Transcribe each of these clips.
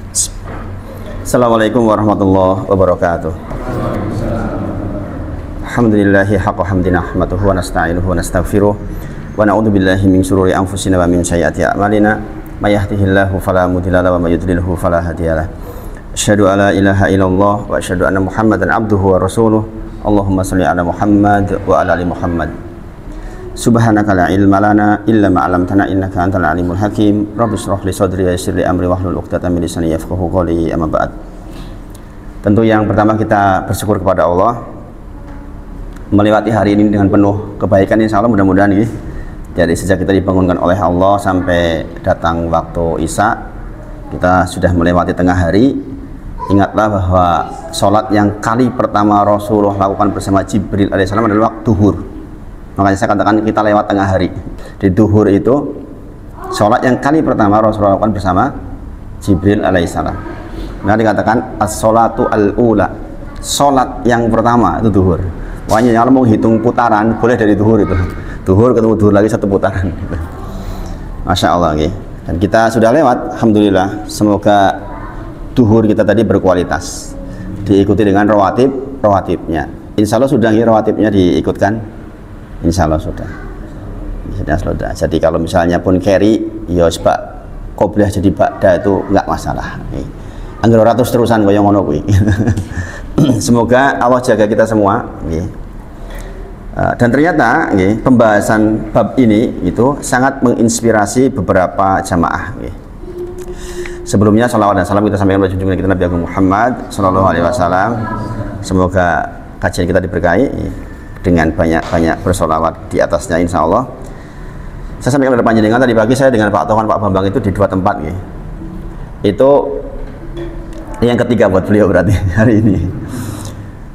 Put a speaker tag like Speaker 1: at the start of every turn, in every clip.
Speaker 1: Assalamualaikum warahmatullahi wabarakatuh. Alhamdulillahi haqqa hamdi nahmaduhu wa nasta'inuhu wa nastaghfiruh wa na'udzu billahi min syururi anfusina wa min sayyiati a'malina may yahdihillahu fala mudilla lahu wa may yudlilhu fala hadiyalah. Asyhadu alla ilaha illallah wa asyhadu anna Muhammadan abduhu wa rasuluh. Allahumma shalli ala Muhammad wa ala ali Muhammad. Subhanaka la ilma lana illa ma 'allamtana innaka antal alimul hakim. Rabbi shrah li sadri wa yassir li amri wahlul 'uqdatam min lisani yafqahu qawli. Amma ba'd. Tentu yang pertama kita bersyukur kepada Allah melewati hari ini dengan penuh kebaikan, insya Allah mudah-mudahan ya. Jadi sejak kita dibangunkan oleh Allah sampai datang waktu Isya, kita sudah melewati tengah hari. Ingatlah bahwa sholat yang kali pertama Rasulullah lakukan bersama Jibril alaihissalam adalah waktu duhur. Makanya saya katakan kita lewat tengah hari. Di duhur itu sholat yang kali pertama Rasulullah lakukan bersama Jibril alaihissalam. Nah dikatakan as-sholatu al-ula, sholat yang pertama itu duhur. Makanya kalau mau hitung putaran boleh dari duhur itu. Duhur ketemu duhur lagi satu putaran. Masya Allah. Okay. Dan kita sudah lewat, alhamdulillah. Semoga duhur kita tadi berkualitas. Diikuti dengan rawatibnya. Insya Allah sudah rawatibnya diikutkan. Insya Allah sudah. Jadi kalau misalnya pun carry, ya sebab qobliyah jadi ba'da itu enggak masalah. Okay. Angger ratus terusan kaya ngono kuwi. Semoga Allah jaga kita semua. Dan ternyata pembahasan bab ini itu sangat menginspirasi beberapa jamaah. Sebelumnya salawat dan salam kita sampaikan kepada junjungan kita Nabi Agung Muhammad Sallallahu Alaihi Wasallam. Semoga kajian kita diberkahi dengan banyak bersolawat di atasnya, insya Allah. Saya sampaikan kepada panjenengan tadi pagi, saya dengan Pak Tohan, Pak Bambang itu di dua tempat. Itu yang ketiga buat beliau berarti hari ini.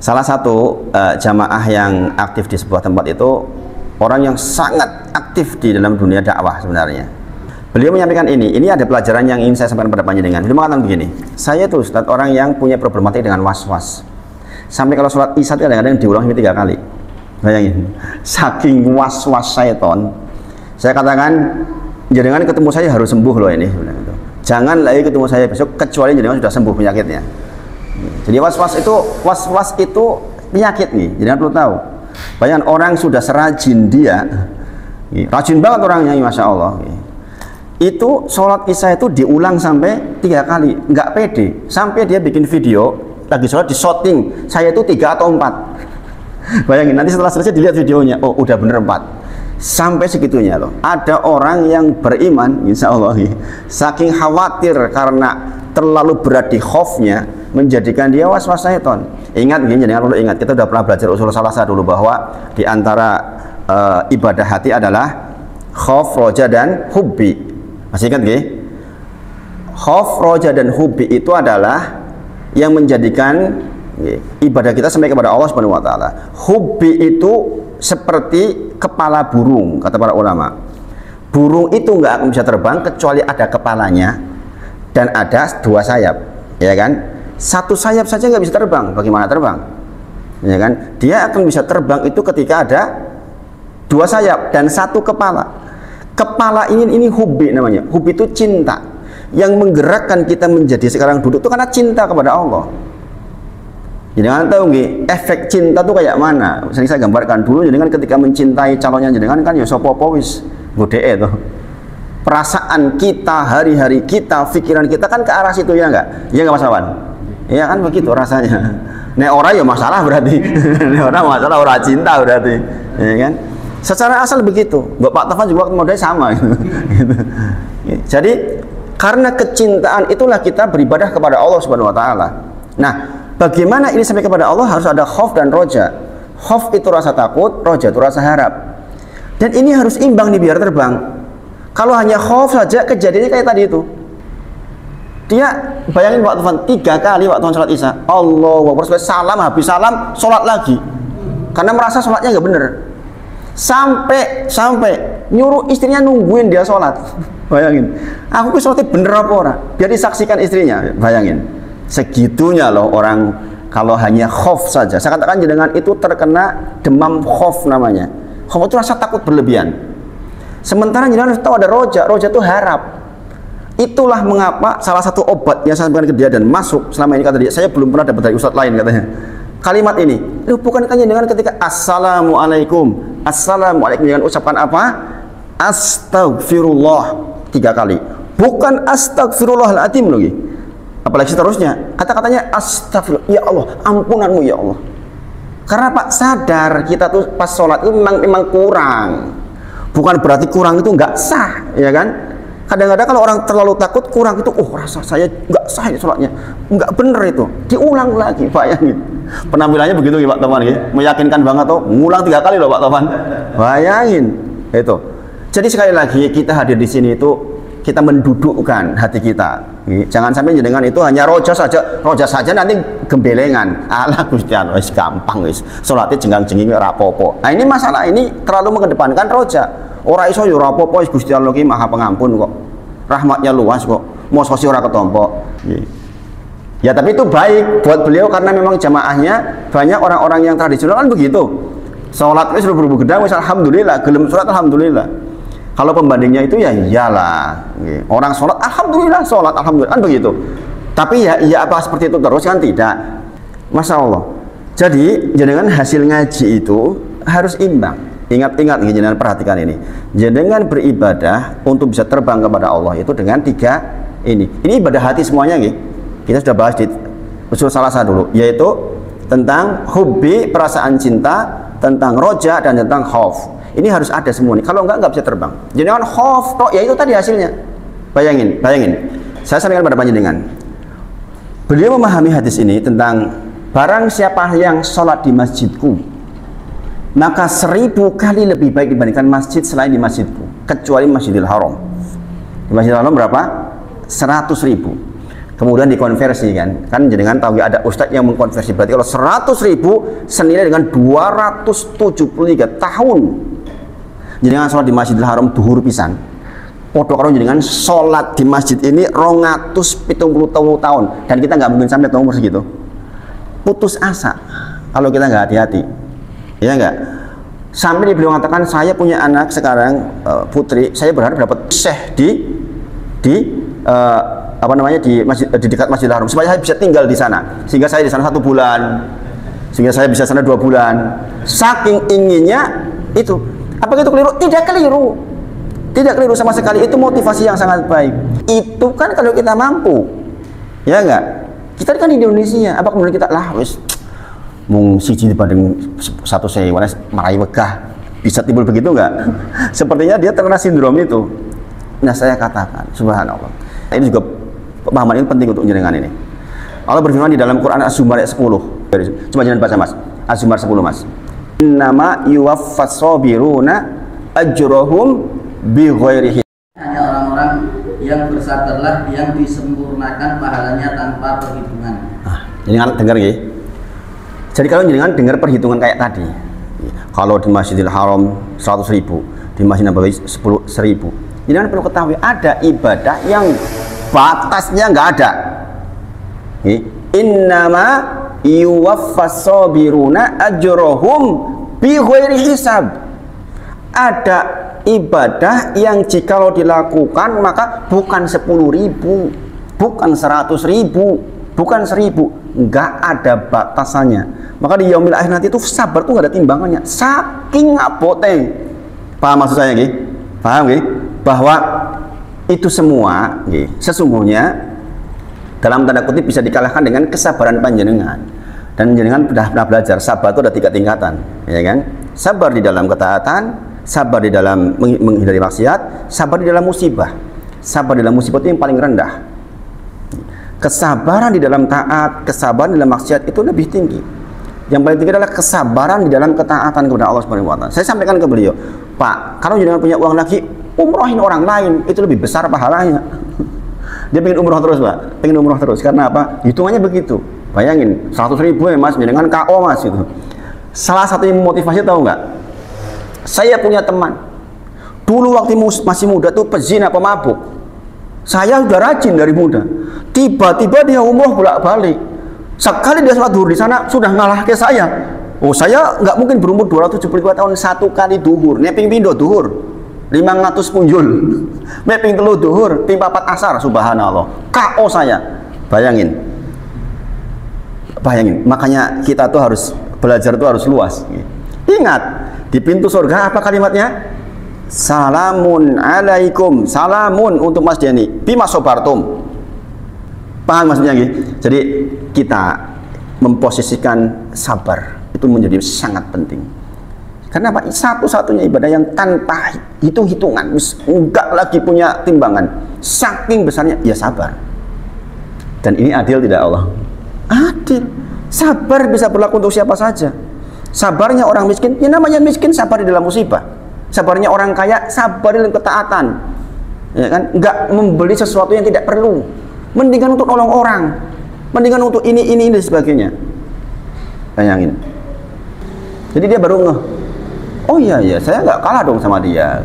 Speaker 1: Salah satu jamaah yang aktif di sebuah tempat itu orang yang sangat aktif di dalam dunia dakwah sebenarnya. Beliau menyampaikan ini ada pelajaran yang ingin saya sampaikan pada panjenengan. Beliau mengatakan begini, saya tuh Ustaz orang yang punya problematik dengan was-was. Sampai kalau sholat isya kadang-kadang diulang 3 kali. Bayangin, saking was-was syaiton. Saya katakan, jangan ketemu saya harus sembuh loh ini. Jangan lagi ketemu saya besok kecuali jangan sudah sembuh penyakitnya. Jadi was-was itu penyakit nih. Jangan perlu tahu. Bayangkan orang sudah serajin dia, rajin banget orangnya, masya Allah. Itu sholat isya itu diulang sampai 3 kali, nggak pede. Sampai dia bikin video lagi sholat di shooting, saya itu 3 atau 4. Bayangin nanti setelah selesai dilihat videonya, oh udah bener 4. Sampai segitunya loh. Ada orang yang beriman, insya Allah, saking khawatir karena terlalu berat di khaufnya, menjadikan dia was-was syaiton. Ingat, jangan perlu ingat, kita sudah pernah belajar usul salasa dulu bahwa di antara ibadah hati adalah khauf, roja, dan hubbi. Masih ingat nggih? Khauf, roja, dan hubbi itu adalah yang menjadikan ibadah kita sampai kepada Allah Subhanahu wa taala. Hubbi itu seperti kepala burung, kata para ulama. Burung itu nggak akan bisa terbang kecuali ada kepalanya dan ada 2 sayap, ya kan? 1 sayap saja nggak bisa terbang, bagaimana terbang? Ya kan? Dia akan bisa terbang itu ketika ada 2 sayap dan 1 kepala. Kepala ini hubbi namanya. Hubbi itu cinta. Yang menggerakkan kita menjadi sekarang duduk itu karena cinta kepada Allah. Jangan tahu nggih, efek cinta tuh kayak mana? Sering saya gambarkan dulu, jadi kan ketika mencintai calonnya jenengan kan ya sapa-apa wis godheke to. Perasaan kita, hari-hari kita, pikiran kita kan ke arah situ, ya enggak? Iya enggak Mas Awan? Iya kan begitu rasanya. Nek ora ya masalah berarti. Nek ora masalah, ora cinta berarti. Ya kan? Secara asal begitu. Bapak Tafan juga modalnya sama gitu. Jadi karena kecintaan itulah kita beribadah kepada Allah Subhanahu wa taala. Nah, bagaimana ini sampai kepada Allah? Harus ada khauf dan roja. Khauf itu rasa takut, roja itu rasa harap. Dan ini harus imbang nih biar terbang. Kalau hanya khauf saja, kejadiannya kayak tadi itu. Dia bayangin waktu 3 kali waktu sholat isya, Allahu Akbar, salam, habis salam, sholat lagi. Karena merasa sholatnya nggak bener. Sampai nyuruh istrinya nungguin dia sholat. Bayangin, aku sholatnya bener apa ora? Biar disaksikan istrinya. Bayangin. Segitunya loh orang kalau hanya khauf saja. Saya katakan jenengan itu terkena demam khauf namanya. Khauf itu rasa takut berlebihan. Sementara jenengan harus tahu ada roja. Roja itu harap. Itulah mengapa salah satu obat yang saya sampaikan ke dia dan masuk selama ini, kata dia, saya belum pernah dapat dari ustadz lain katanya. Kalimat ini, bukankah dengan ketika assalamualaikum, assalamualaikum dengan ucapan apa? Astagfirullah 3 kali. Bukan astagfirullahaladzim lagi. Apalagi seterusnya, kata-katanya astagfirullah, ya Allah, ampunanmu ya Allah. Karena Pak sadar kita tuh pas sholat itu memang kurang. Bukan berarti kurang itu nggak sah, ya kan? Kadang-kadang kalau orang terlalu takut kurang itu, oh rasa saya nggak sah ini sholatnya, nggak bener itu, diulang lagi, bayangin. Penampilannya begitu ya Pak Toman, ya? Meyakinkan banget tuh, ngulang 3 kali loh Pak Toman, bayangin itu. Jadi sekali lagi kita hadir di sini itu kita mendudukkan hati kita. Jangan sampai dengan itu hanya roja saja nanti gembelengan. Alah Gusti Allah, wis gampang wis. Salatnya jenggang-jenging ora apa-apa. Nah, ini masalah ini terlalu mengedepankan roja. Ora iso ya ora apa-apa, Gusti Allah ki Maha Pengampun kok. Rahmatnya luas kok. Mosok si ora ketompo. Ya tapi itu baik buat beliau karena memang jamaahnya banyak orang-orang yang tradisional kan begitu. Salat wis rubuh gedang wis alhamdulillah, gelem salat alhamdulillah. Kalau pembandingnya itu ya iyalah, orang sholat alhamdulillah, sholat alhamdulillah, kan begitu. Tapi ya apa seperti itu terus kan tidak. Masya Allah. Jadi jenengan hasil ngaji itu harus imbang. Ingat-ingat jenengan perhatikan ini. Jenengan beribadah untuk bisa terbang kepada Allah itu dengan 3 ini. Ini ibadah hati semuanya nih. Kita sudah bahas di usul salasa dulu, yaitu tentang hubbi, perasaan cinta, tentang roja dan tentang khauf. Ini harus ada semua nih. Kalau nggak bisa terbang. Jangan khauf toh, ya itu tadi hasilnya. Bayangin. Saya sampaikan pada panjenengan. Beliau memahami hadis ini tentang barang siapa yang sholat di masjidku, maka 1000 kali lebih baik dibandingkan masjid selain di masjidku, kecuali Masjidil Haram. Di Masjidil Haram berapa? 100.000. Kemudian dikonversi kan jenengan tahu ya, ada ustadz yang mengkonversi, berarti kalau 100.000 senilai dengan 273 tahun jenengan sholat di Masjidil Haram duhur pisan. Podo karo jenengan sholat di masjid ini 270 tahun, dan kita nggak mungkin sampai umur segitu. Putus asa kalau kita nggak hati-hati, ya nggak. Sampai beliau mengatakan, saya punya anak sekarang putri, saya berharap dapat syekh di dekat Masjidil Haram supaya saya bisa tinggal di sana, sehingga saya di sana 1 bulan, sehingga saya bisa sana 2 bulan. Saking inginnya itu. Apa itu keliru? Tidak keliru sama sekali. Itu motivasi yang sangat baik. Itu kan kalau kita mampu, ya enggak. Kita kan di Indonesia, apa kemudian kita lah wis mung siji dibanding 1 sewu marai wegah, bisa timbul begitu enggak? Sepertinya dia terkena sindrom itu. Nah, saya katakan subhanallah, ini juga pemahaman ini penting untuk jenengan ini. Allah berfirman di dalam Quran Az-Zumar ayat 10. Coba jangan baca Mas. Az-Zumar 10 Mas. Innama yuwaffas sabiruna ajrohum bighairi hisab.
Speaker 2: Hanya orang-orang yang bersabarlah yang disempurnakan pahalanya tanpa perhitungan.
Speaker 1: Jenengan dengar nggih. Jadi kalau jenengan dengar perhitungan kayak tadi, kalau di Masjidil Haram 100.000, di Masjid Nabawi 10.000, jenengan perlu ketahui ada ibadah yang batasnya nggak ada. Innama yuwaffas sabiruna ajrohum bighairi hisab. Ada ibadah yang jikalau dilakukan maka bukan 10.000, bukan 100.000, bukan 1.000, nggak ada batasannya. Maka di yaumil akhir nanti itu sabar tuh nggak ada timbangannya, saking abote. Paham maksud saya nggih? Paham nggih? Bahwa itu semua nggih, sesungguhnya dalam tanda kutip bisa dikalahkan dengan kesabaran panjenengan. Dan jenengan sudah pernah belajar sabar itu ada 3 tingkatan, ya kan? Sabar di dalam ketaatan, sabar di dalam menghindari maksiat, sabar di dalam musibah. Sabar di dalam musibah itu yang paling rendah. Kesabaran di dalam taat, kesabaran di dalam maksiat itu lebih tinggi. Yang paling tinggi adalah kesabaran di dalam ketaatan kepada Allah Subhanahu wa taala. Saya sampaikan ke beliau, Pak, kalau jenengan punya uang lagi, umrohin orang lain, itu lebih besar pahalanya. Dia pengen umroh terus Pak, pengen umroh terus. Karena apa? Hitungannya begitu. Bayangin, 100.000 ya Mas, dengan KO Mas itu. Salah satu yang memotivasi tahu nggak? Saya punya teman, dulu waktu masih muda tuh pezina, pemabuk. Saya udah rajin dari muda. Tiba-tiba dia umroh bolak-balik. Sekali dia sholat duhur di sana sudah ngalah ke saya. Oh, saya nggak mungkin berumur 272 tahun 1 kali duhur. Neping pindo duhur. 500 punjul. Meping telu duhur, ping 4 asar, subhanallah. KO saya. Bayangin. Makanya kita tuh harus belajar tuh harus luas. Ingat, di pintu surga apa kalimatnya? Salamun alaikum. Salamun untuk Mas Denny. Bima sobartum. Paham maksudnya gitu? Jadi kita memposisikan sabar itu menjadi sangat penting. Karena apa? Satu-satunya ibadah yang tanpa hitung-hitungan, enggak lagi punya timbangan. Saking besarnya, ya sabar. Dan ini adil tidak Allah? Adil. Sabar bisa berlaku untuk siapa saja. Sabarnya orang miskin, ya namanya miskin sabar di dalam musibah. Sabarnya orang kaya, sabar dalam ketaatan. Ya kan? Enggak membeli sesuatu yang tidak perlu. Mendingan untuk nolong orang. Mendingan untuk ini dan sebagainya. Bayangin. Jadi dia baru ngeh. Oh iya, saya nggak kalah dong sama dia.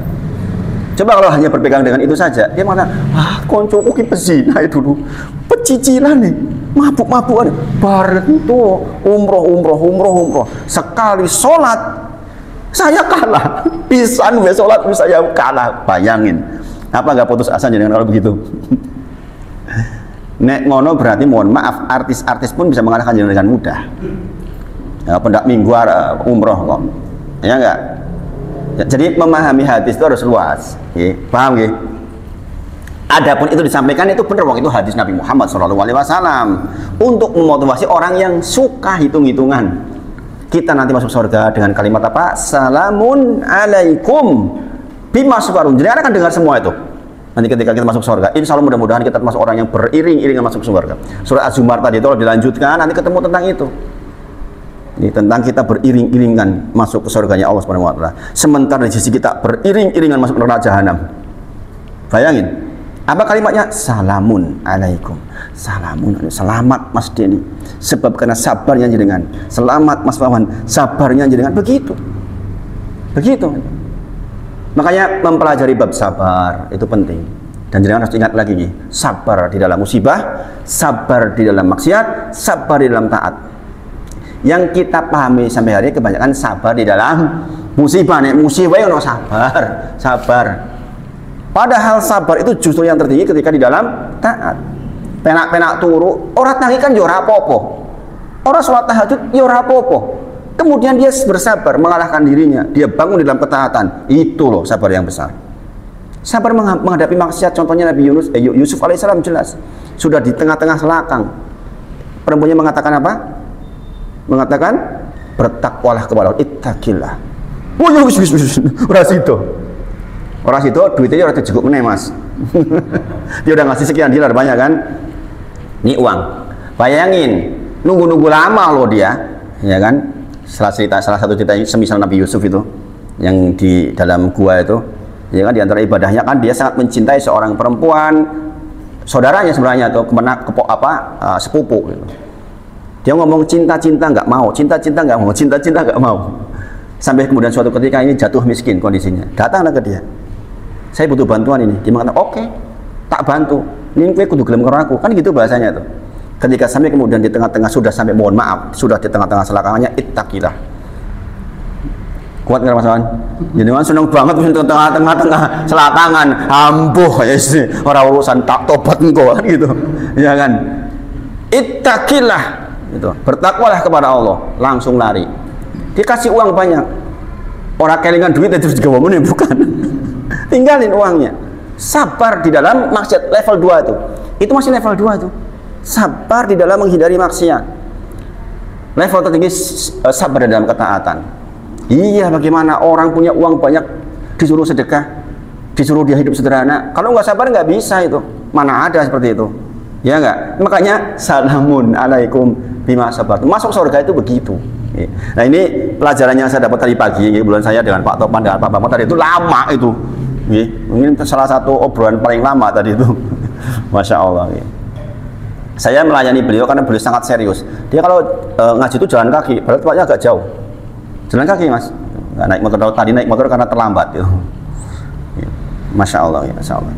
Speaker 1: Coba kalau hanya berpegang dengan itu saja, dia mengatakan, koncoku ki pezina itu dulu, pecicilan nih, mabuk-mabukan, bareng itu umroh. Sekali sholat, saya kalah. Pisan gue sholat, saya kalah. Bayangin, apa nggak putus asa dengan kalau begitu? Nek ngono berarti mohon maaf, artis-artis pun bisa mengalahkan dengan mudah. Ya, pendak minggu umroh kok. Ya enggak? Jadi memahami hadis itu harus luas. Paham nggih? Adapun itu disampaikan itu benar, wong itu hadis Nabi Muhammad SAW untuk memotivasi orang yang suka hitung-hitungan. Kita nanti masuk surga dengan kalimat apa? Salamun alaikum bima sabarun. Jadi akan dengar semua itu. Nanti ketika kita masuk surga, insya Allah mudah-mudahan kita termasuk orang yang beriring-iringan masuk surga. Surah Az-Zumar tadi itu kalau dilanjutkan, nanti ketemu tentang itu. Ini tentang kita beriring-iringan masuk ke surganya Allah Subhanahu wa taala. Sementara di sisi kita beriring-iringan masuk neraka jahanam. Bayangin. Apa kalimatnya? Salamun alaikum. Salamun, selamat Mas Denny. Sebab karena sabarnya jenengan. Selamat Mas Wawan, sabarnya jenengan. Begitu. Makanya mempelajari bab sabar itu penting. Dan jangan harus ingat lagi nih, sabar di dalam musibah, sabar di dalam maksiat, sabar di dalam taat. Yang kita pahami sampai hari ini kebanyakan sabar di dalam musibah. Nek musibah yang sabar. Padahal sabar itu justru yang tertinggi ketika di dalam taat. Penak-penak turu, orang tangi kan yo ora apa-apa. Orang sholat tahajud yo ora apa-apa. Kemudian dia bersabar mengalahkan dirinya, dia bangun di dalam ketaatan. Itu loh sabar yang besar. Sabar menghadapi maksiat, contohnya Nabi Yusuf alaihissalam jelas sudah di tengah-tengah selakang. Perempuannya mengatakan apa? Mengatakan bertakwalah kepada Allah, ittaqillah. Oh ya wis ora situ duitnya ora dijeguk meneh Mas. Dia udah ngasih sekian dinar banyak kan? Ini uang. Bayangin, nunggu-nunggu lama loh dia, ya kan? Salah satu cerita semisal Nabi Yusuf itu yang di dalam gua itu, ya kan, di antara ibadahnya kan dia sangat mencintai seorang perempuan saudaranya sebenarnya atau sepupu gitu. Dia ngomong cinta-cinta nggak mau, cinta-cinta nggak mau. Sampai kemudian suatu ketika ini jatuh miskin kondisinya. Datanglah ke dia. Saya butuh bantuan ini. Dia mengatakan, oke, tak bantu. Ini gue kudu gelem karo aku. Kan gitu bahasanya tuh. Ketika sampai kemudian di tengah-tengah sudah sampai mohon maaf, sudah di tengah-tengah selakangannya, ittaqillah. Kuat nggak Mas Wan? Jadi Wan seneng banget di tengah-tengah selakangan. Ampuh ya sih. Orang urusan tak tobat engkau kan gitu. Ya kan? Ittaqillah. Itu bertakwalah kepada Allah, langsung lari. Dikasih uang banyak, orang kelingan duit terus digawa meneh bukan. Tinggalin uangnya. Sabar di dalam maksiat level 2 itu masih level 2 itu. Sabar di dalam menghindari maksiat. Level tertinggi sabar di dalam ketaatan. Iya, bagaimana orang punya uang banyak disuruh sedekah, disuruh dia hidup sederhana. Kalau nggak sabar nggak bisa itu. Mana ada seperti itu. Ya enggak? Makanya salamun alaikum bima sabartum. Masuk surga itu begitu. Nah, ini pelajarannya saya dapat tadi pagi, bulan saya dengan Pak Topan dengan Pak Bambang tadi itu lama itu. Ini salah satu obrolan paling lama tadi itu. Masya Allah. Saya melayani beliau karena beliau sangat serius. Dia kalau ngaji itu jalan kaki, padahal tempatnya agak jauh. Jalan kaki Mas. Nggak naik motor, tadi naik motor karena terlambat. Gitu. Masya Allah, Masya Allah.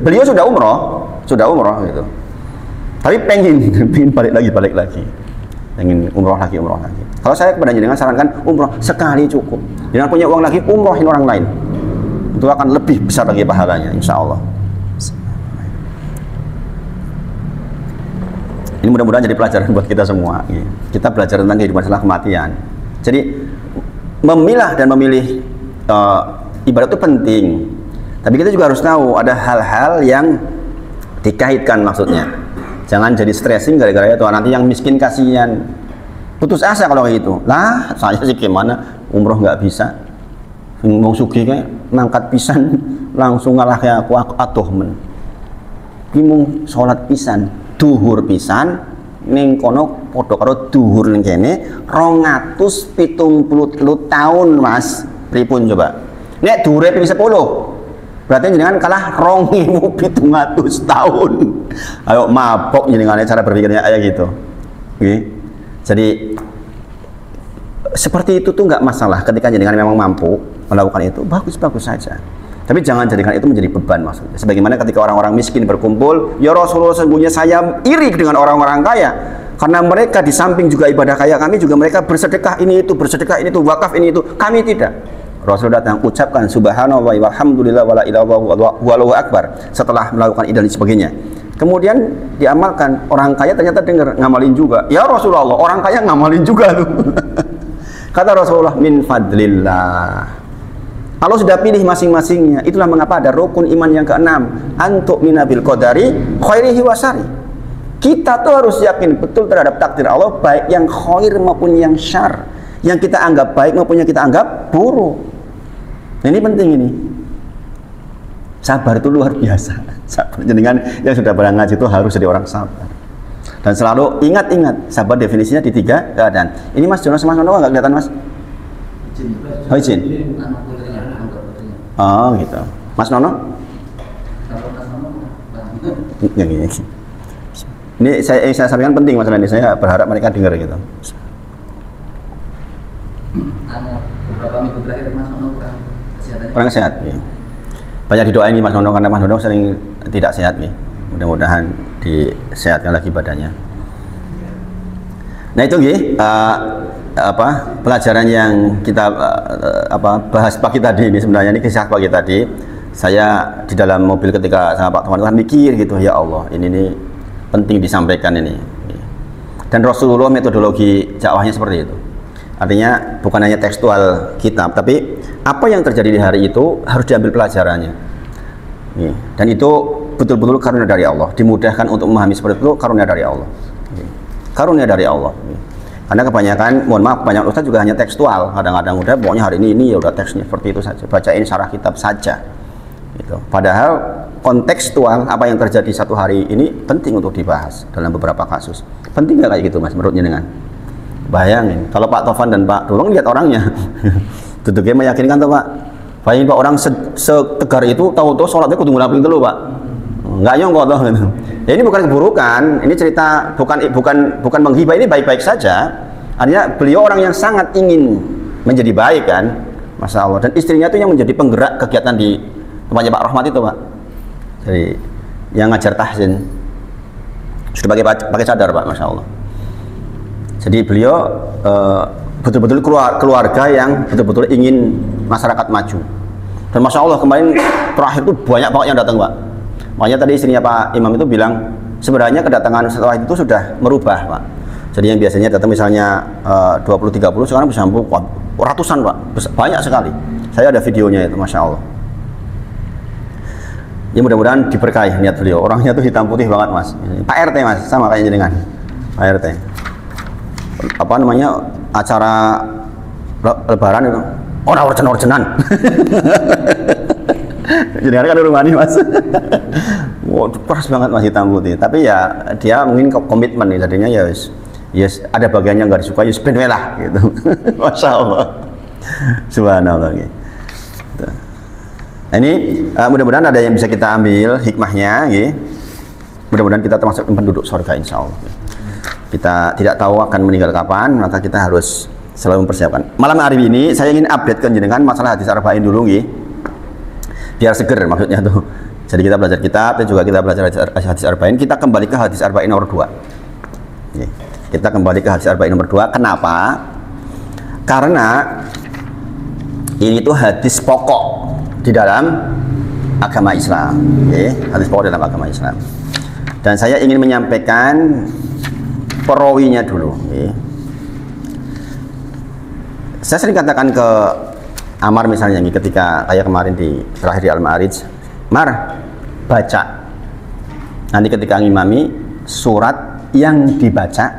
Speaker 1: Beliau sudah umroh gitu. Tapi pengen balik lagi. Pengen umroh lagi. Kalau saya kepada jenengan sarankan umroh sekali cukup. Jangan punya uang lagi, umrohin orang lain. itu akan lebih besar lagi pahalanya, insya Allah. Ini mudah-mudahan jadi pelajaran buat kita semua. Kita belajar tentang kehidupan setelah kematian. Jadi memilah dan memilih ibadah itu penting. Tapi kita juga harus tahu ada hal-hal yang dikaitkan maksudnya. Jangan jadi stressing gara-gara itu. Nanti yang miskin kasihan, putus asa kalau kayak gitu. Lah saya sih gimana, umroh nggak bisa. Mau sugih kayak mangkat pisan langsung ngalah kayak aku atuh men. Kimung sholat pisan, duhur pisan, ning kono padha karo duhur ning kene 270 tahun Mas. Pripun coba? Nek duhure ping 10. Berarti jenengan kalah 2700 tahun. Ayo mabok jenengan cara berpikirnya kayak gitu. Oke. Jadi seperti itu tuh nggak masalah ketika jenengan memang mampu melakukan itu, bagus-bagus saja. Tapi jangan jadikan itu menjadi beban maksudnya. Sebagaimana ketika orang-orang miskin berkumpul, ya Rasulullah sesungguhnya saya iri dengan orang-orang kaya. Karena mereka di samping juga ibadah kaya kami, juga mereka bersedekah ini itu, wakaf ini itu. Kami tidak. Rasulullah datang ucapkan subhanallah walhamdulillah wala ilaha illallah wallahu akbar setelah melakukan ini dan sebagainya. Kemudian diamalkan, orang kaya ternyata dengar ngamalin juga. Ya Rasulullah, orang kaya ngamalin juga tuh. Kata Rasulullah, min fadlillah. Kalau sudah pilih masing-masingnya, itulah mengapa ada rukun iman yang keenam, antuk minabil qadari khairihi wa syarri. Kita tuh harus yakin betul terhadap takdir Allah, baik yang khair maupun yang syar, yang kita anggap baik maupun yang kita anggap buruk. Nah, ini penting ini. Sabar itu luar biasa. Sabar jenengan yang sudah barang ngaji itu harus jadi orang sabar. Dan selalu ingat-ingat, sabar definisinya di 3 keadaan. Ini Mas Jonas, Mas Nono nggak kelihatan Mas? Oh, izin. Oh gitu. Mas Nono? Ini saya sampaikan penting masalah ini. Saya berharap mereka dengar gitu.
Speaker 2: Beberapa minggu terakhir Mas Nono
Speaker 1: kurang sehat. Ya. Banyak didoain nih Mas Nono karena Mas Nono sering tidak sehat nih. Mudah-mudahan disehatkan lagi badannya. Nah itu pelajaran yang kita bahas pagi tadi ini, sebenarnya ini kisah pagi tadi. Saya di dalam mobil ketika sama Pak Tuhan mikir gitu, ya Allah ini penting disampaikan ini. Dan Rasulullah metodologi dakwahnya seperti itu. Artinya bukan hanya tekstual kitab, tapi apa yang terjadi di hari itu harus diambil pelajarannya. Dan itu betul-betul karunia dari Allah. Dimudahkan untuk memahami seperti itu, karunia dari Allah. Karunia dari Allah. Karena kebanyakan, mohon maaf, banyak ustaz juga hanya tekstual. Kadang-kadang udah pokoknya hari ini ya udah teksnya seperti itu saja. Bacain syarah kitab saja. Gitu. Padahal kontekstual apa yang terjadi satu hari ini penting untuk dibahas dalam beberapa kasus. Penting nggak kayak gitu Mas menurut jenengan? Bayangin, kalau Pak Tovan dan Pak Tulung lihat orangnya, duduknya meyakinkan tuh Pak. Bayangin Pak orang setegar itu tahu-tahu sholatnya kudu ngulapin dulu Pak. Nggak nyongkok toh. Ya, ini bukan keburukan, ini cerita bukan menghibah, ini baik-baik saja. Artinya beliau orang yang sangat ingin menjadi baik kan, Masya Allah. Dan istrinya itu yang menjadi penggerak kegiatan di tempatnya Pak Rahmat itu Pak. Jadi yang ngajar tahsin sudah pakai cadar Pak, Masya Allah. Jadi beliau betul-betul keluarga yang betul-betul ingin masyarakat maju. Dan Masya Allah kemarin terakhir itu banyak banget yang datang Pak. Makanya tadi istrinya Pak Imam itu bilang sebenarnya kedatangan setelah itu sudah merubah Pak. Jadi yang biasanya datang misalnya 20-30 sekarang bisa sampai ratusan Pak, banyak sekali. Saya ada videonya itu, Masya Allah. Ya mudah-mudahan diberkahi niat beliau. Orangnya tuh hitam putih banget Mas. Pak RT Mas, sama kayak jenengan. Pak RT. Apa namanya, acara lebaran itu orang orjen-orjenan. Jadi kan rumah ini Mas. Wow, keras banget Mas hitam putih. Tapi ya dia mungkin komitmen nih, jadinya ya yes, ada bagiannya nggak disukai, ya sebenarnya lah gitu. Masya Allah. Subhanallah gitu. Nah, ini mudah-mudahan ada yang bisa kita ambil hikmahnya gitu. Mudah-mudahan kita termasuk penduduk surga insya Allah. Kita tidak tahu akan meninggal kapan, maka kita harus selalu mempersiapkan. Malam hari ini saya ingin update ke jenengan masalah hadis arba'in dulu nggih. Biar seger maksudnya tuh. Jadi kita belajar kitab dan juga kita belajar hadis arba'in. Kita kembali ke hadis arba'in nomor 2. Nggih. Kita kembali ke hadis arba'in nomor 2. Kenapa? Karena ini tuh hadis pokok di dalam agama Islam. Hadis pokok dalam agama Islam. Dan saya ingin menyampaikan perawinya dulu. Saya sering katakan ke Amar misalnya ketika kayak kemarin terakhir di Al-Ma'arij, Mar, baca. Nanti ketika ngimami surat yang dibaca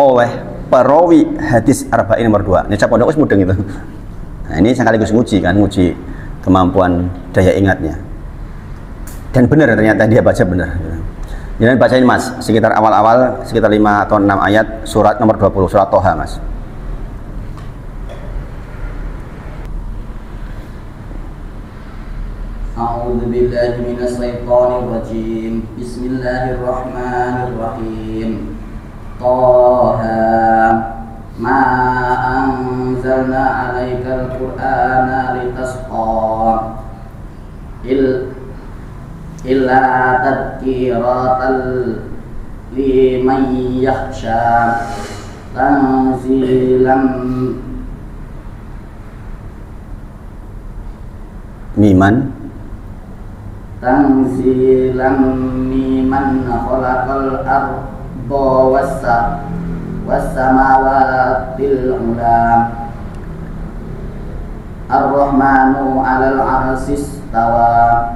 Speaker 1: oleh perawi hadis arba'in nomor 2. Ini cap pondok wis mudeng itu. Nah, ini sekaligus nguji kemampuan daya ingatnya. Dan benar ternyata dia baca benar. Jangan bacain Mas, sekitar awal-awal sekitar 5 atau 6 ayat surat nomor 20 surat Toha Mas.
Speaker 2: A'udzu billahi minasy syaithanir rajim. Bismillahirrahmanirrahim. Toha ma anzalna 'alaikal qur'ana litasqa illa tadhkiratan liman yakhsha tanzilan miman khalaqal arda was-samawatil ula ar-rahmanu 'alal 'arsy istawa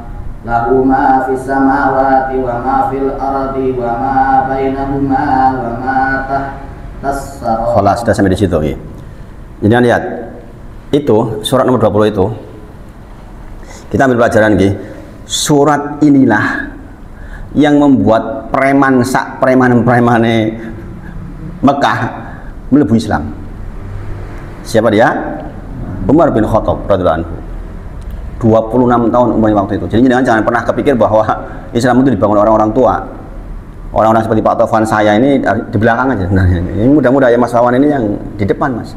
Speaker 2: lahu ma fis samawati wa ma fil ardi wa ma bainahuma wa ma tahtas sara.
Speaker 1: Khalas, sudah sampai di situ ya. Jadi lihat itu surat nomor 20 itu kita ambil pelajaran nggih. Surat inilah yang membuat preman-premane Mekah melebu Islam. Siapa dia? Umar bin Khattab radhiyallahu anhu. 26 tahun umurnya waktu itu. Jadi jangan pernah kepikir bahwa Islam itu dibangun orang-orang tua. Orang-orang seperti Pak Taufan saya ini di belakang aja sebenarnya. Ini mudah-mudahan ya Mas Wawan ini yang di depan Mas.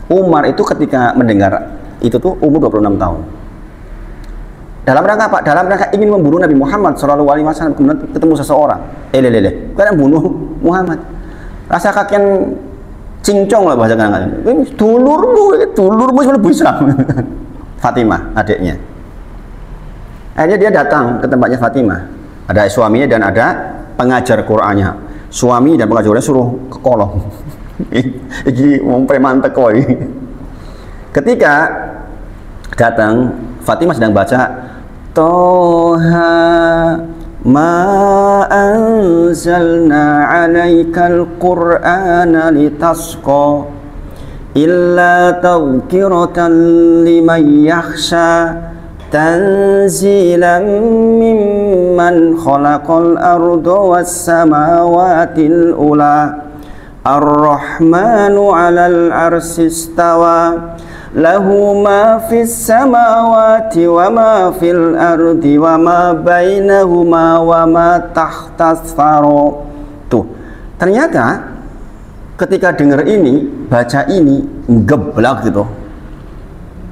Speaker 1: Umar itu ketika mendengar itu tuh umur 26 tahun. Dalam rangka apa? Dalam rangka ingin membunuh Nabi Muhammad SAW. Kemudian ketemu seseorang. Bukan bunuh Muhammad. Rasa kakian cincong lah bahasa kadang-kadang. Dulurmu sebelum Islam. Fatimah adiknya. Akhirnya dia datang ke tempatnya Fatimah. Ada suaminya dan ada pengajar Qur'annya. Suami dan pengajar Qur'annya suruh ke kolong. Iki wong preman teko iki. Ketika datang, Fatimah sedang baca Toha ma anzalna 'alaikal qur'ana litasqa illa tadhkiratan liman yakhsha tanzilan mimman khalaqal arda was samawatil ula ar-rahmanu 'alal 'arsy istawa lahu ma fis samawati wa ma fil ardi wa ma bainahuma wa ma tahtas thara. Tuh, ternyata ketika dengar ini, baca ini, geblak gitu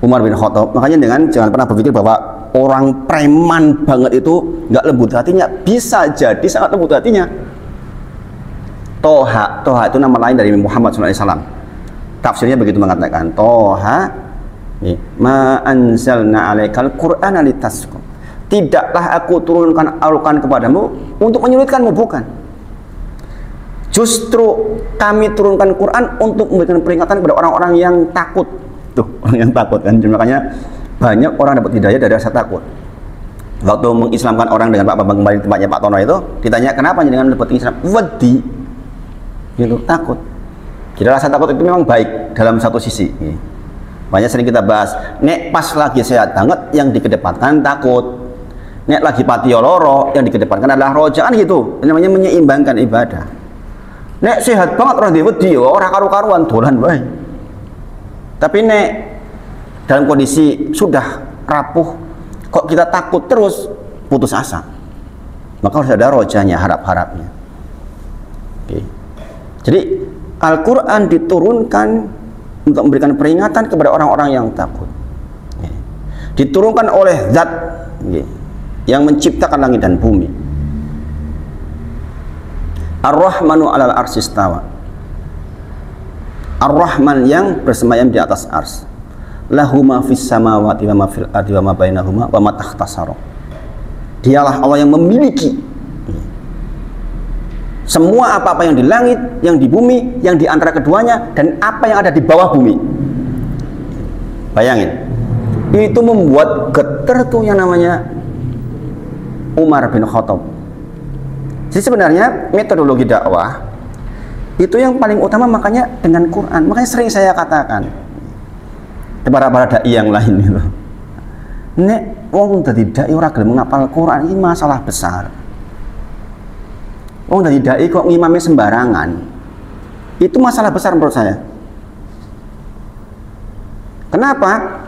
Speaker 1: Umar bin Khattab. Makanya jangan pernah berpikir bahwa orang preman banget itu nggak lembut hatinya. Bisa jadi sangat lembut hatinya. Toha itu nama lain dari Muhammad SAW. Tafsirnya begitu mengatakan Toha ma anzalna 'alaikal qur'ana litasqa. Tidaklah aku turunkan Al-Qur'an kepadamu untuk menyulitkanmu, bukan. Justru kami turunkan Quran untuk memberikan peringatan kepada orang-orang yang takut. Tuh, orang yang takut kan. Makanya banyak orang dapat hidayah dari rasa takut. Waktu mengislamkan orang dengan Pak Bambang kembali tempatnya Pak Tono itu, ditanya kenapa dengan dapat Islam? Wedi. Gitu, takut. Jadi rasa takut itu memang baik dalam satu sisi. Banyak sering kita bahas. Nek pas lagi sehat banget yang dikedepankan takut. Nek lagi patio loro yang dikedepankan adalah roja, kan gitu. Namanya menyeimbangkan ibadah. Nek sehat banget orang wedi ora karu-karuan dolan wae. Tapi nek dalam kondisi sudah rapuh kok kita takut terus, putus asa. Maka harus ada rojanya, harap-harapnya. Oke. Jadi Al-Qur'an diturunkan untuk memberikan peringatan kepada orang-orang yang takut. Diturunkan oleh Zat yang menciptakan langit dan bumi. Ar-Rahmanu 'alal 'arsy istawa. Ar-Rahman yang bersemayam di atas ars. lahu ma fis samawati wa ma fil ardi wa ma bainahuma wa ma takhtasara. Dialah Allah yang memiliki semua apa-apa yang di langit, yang di bumi, yang di antara keduanya, dan apa yang ada di bawah bumi. Bayangin, itu membuat getar tuh yang namanya Umar bin Khattab. Jadi sebenarnya metodologi dakwah itu yang paling utama, makanya dengan Quran. Makanya sering saya katakan kepada para dai yang lain itu, nek wong dadi dai ora gelem ngapal Quran ini masalah besar. Wong dadi dai kok ngimami sembarangan, itu masalah besar menurut saya. Kenapa?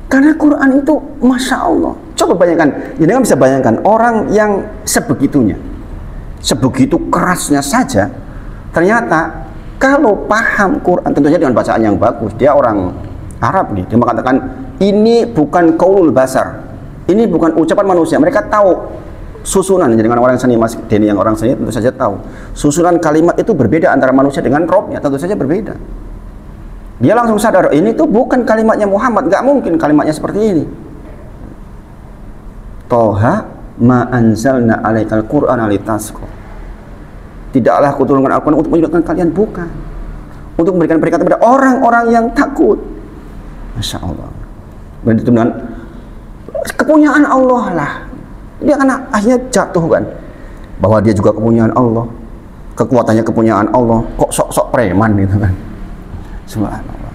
Speaker 1: Karena Quran itu Masya Allah. Coba bayangkan, jadi kan bisa bayangkan orang yang sebegitunya, sebegitu kerasnya saja, ternyata kalau paham Quran, tentunya dengan bacaan yang bagus, dia orang Arab nih, dia mengatakan ini bukan qaulul basar, ini bukan ucapan manusia. Mereka tahu susunan, jadi orang seni, Mas Denny yang orang seni tentu saja tahu susunan kalimat itu berbeda antara manusia dengan robnya, tentu saja berbeda. Dia langsung sadar ini tuh bukan kalimatnya Muhammad, nggak mungkin kalimatnya seperti ini. Toha ma anzalna alaikal qur'ana litasqa. Tidaklah kuturunkan Al-Quran untuk menyudutkan kalian, bukan, untuk memberikan peringatan kepada orang-orang yang takut. Masya Allah. Dan itu dengan kepunyaan Allah lah, dia akan akhirnya jatuh kan, bahwa dia juga kepunyaan Allah, kekuatannya kepunyaan Allah, kok sok-sok preman gitu kan. Subhanallah.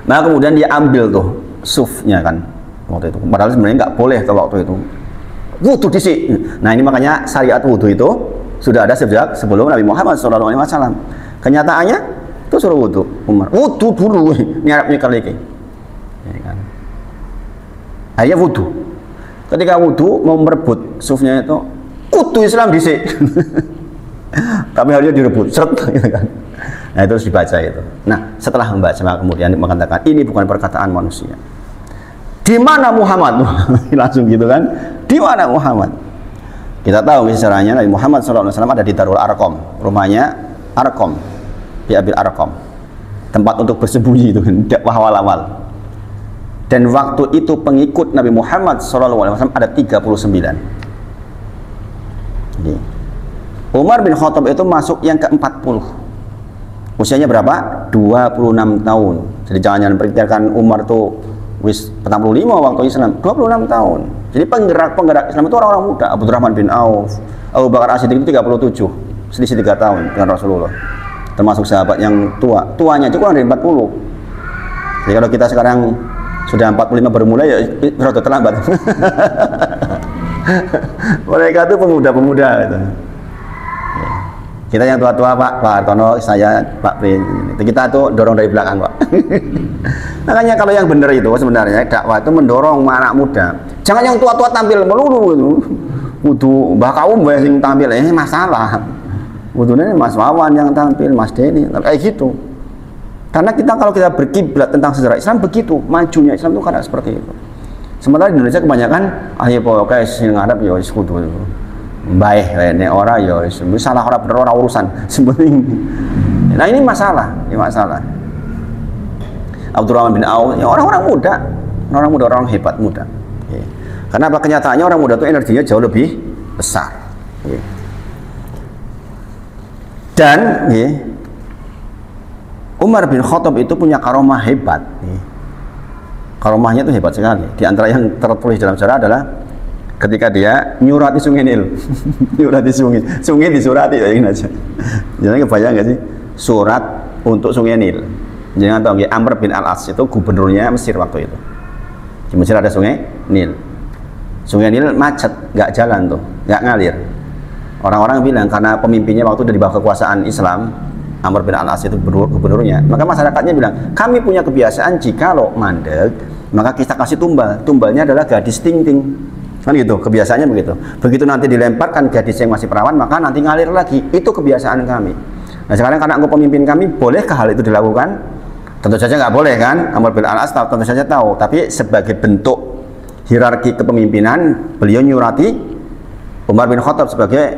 Speaker 1: Nah kemudian dia ambil tuh sufnya kan waktu itu, padahal sebenarnya nggak boleh tuh waktu itu wudu disik. Nah ini makanya syariat wudu itu sudah ada sejak sebelum Nabi Muhammad SAW. Kenyataannya itu suruh wudu. Umar wudu dulu nyarap nyekar lagi ya kan. Akhirnya wudu. Ketika wudu mau merebut sufnya itu, kudu Islam disik. Tapi akhirnya direbut seret gitu kan. Nah itu harus dibaca itu. Nah setelah membaca kemudian mengatakan ini bukan perkataan manusia. Di mana Muhammad? Langsung gitu kan. Di mana Muhammad? Kita tahu sejarahnya Nabi Muhammad SAW ada di Darul Arqam, rumahnya Arqam, di Abil Arqam, tempat untuk bersembunyi itu kan, dakwah awal-awal. Dan waktu itu pengikut Nabi Muhammad SAW ada 39. Jadi, Umar bin Khattab itu masuk yang ke-40. Usianya berapa? 26 tahun. Jadi jangan perkirakan Umar tuh wis 45 waktu Islam, 26 tahun. Jadi penggerak Islam itu orang-orang muda. Abdurrahman bin Auf, Abu Bakar As-Siddiq itu 37, selisih 3 tahun dengan Rasulullah. Termasuk sahabat yang tua. Tuanya itu kurang dari 40. Jadi kalau kita sekarang sudah 45 baru mulai ya sudah terlambat. Mereka itu pemuda-pemuda gitu. Kita yang tua-tua Pak Hartono, saya Pak Prin, kita tuh dorong dari belakang Pak. Makanya kalau yang benar itu sebenarnya dakwah itu mendorong anak muda. Jangan yang tua-tua tampil melulu gitu. Kudu Mbah Kaum yang tampil, ini masalah. Kudunya Mas Wawan yang tampil, Mas Denny, kayak gitu. Karena kalau kita berkiblat tentang sejarah Islam begitu, majunya Islam itu karena seperti itu. Sementara di Indonesia kebanyakan akhirnya pokoknya sing ngarep ya wis kudu baik nek ora ya salah ora bener ora urusan sebenarnya. Nah ini masalah, Abdurrahman bin Auf ya orang muda, orang hebat muda. Karena apa kenyataannya orang muda itu energinya jauh lebih besar. Dan Umar bin Khattab itu punya karomah hebat. Karomahnya itu hebat sekali. Di antara yang tertulis dalam sejarah adalah ketika dia nyurati Sungai Nil. Nyurati sungai disurati ya ini aja. Jangan kebayang nggak sih surat untuk Sungai Nil. Jangan tahu nggih, Amr bin Al-As itu gubernurnya Mesir waktu itu. Di Mesir ada Sungai Nil. Sungai Nil macet, nggak jalan tuh, nggak ngalir. Orang-orang bilang karena pemimpinnya waktu itu di bawah kekuasaan Islam, Amr bin Al-As itu gubernurnya, maka masyarakatnya bilang, kami punya kebiasaan jika lo mandek, maka kita kasih tumbal. Tumbalnya adalah gadis ting-ting. Kan gitu, kebiasaannya begitu. Begitu nanti dilemparkan gadis yang masih perawan, maka nanti ngalir lagi. Itu kebiasaan kami. Nah sekarang karena engkau pemimpin kami, bolehkah hal itu dilakukan? Tentu saja nggak boleh kan. Amr bin Al-As tentu saja tahu. Tapi sebagai bentuk hierarki kepemimpinan, beliau nyurati Umar bin Khattab sebagai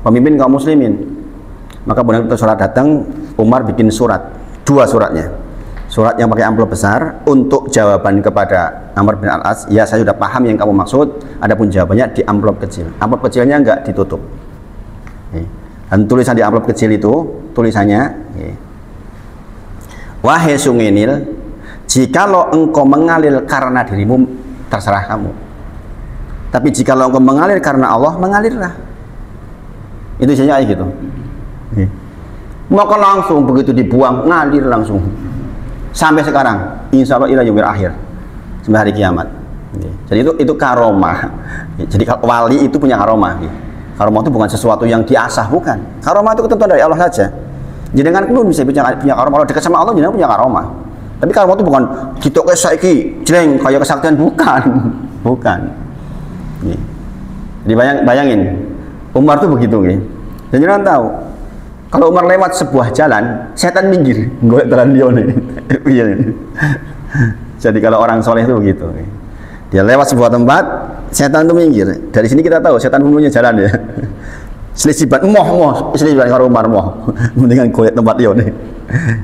Speaker 1: pemimpin kaum muslimin. Maka benar itu surat datang, Umar bikin surat, 2 suratnya. surat yang pakai amplop besar untuk jawaban kepada Amr bin Al-As, ya saya sudah paham yang kamu maksud, adapun jawabannya di amplop kecil. Amplop kecilnya enggak ditutup. Dan tulisan di amplop kecil itu tulisannya, wahai Sungenil, jikalau engkau mengalir karena dirimu, terserah kamu. Tapi jikalau engkau mengalir karena Allah, mengalirlah. Itu isinya kayak gitu. Maka langsung begitu dibuang, ngalir langsung. Sampai sekarang, insya Allah ila yaumil akhir, sampai hari kiamat. Jadi itu karomah. Jadi wali itu punya karomah. Karomah itu bukan sesuatu yang diasah, bukan. Karomah itu ketentuan dari Allah saja. Jadi dengan pun bisa punya karomah. Kalau dekat sama Allah, jangan punya karomah. Tapi karomah itu bukan gitu kayak saiki, jreng kayak kesaktian, bukan, bukan. Jadi bayangin, Umar tuh begitu, dan jangan tahu. Kalau Umar lewat sebuah jalan, setan minggir, golek jalan dia nih. Jadi kalau orang soleh itu begitu. Dia lewat sebuah tempat, setan itu minggir. Dari sini kita tahu setan punya jalan ya. Selisiban, selisiban kalau Umar mendingan golek tempat dia nih.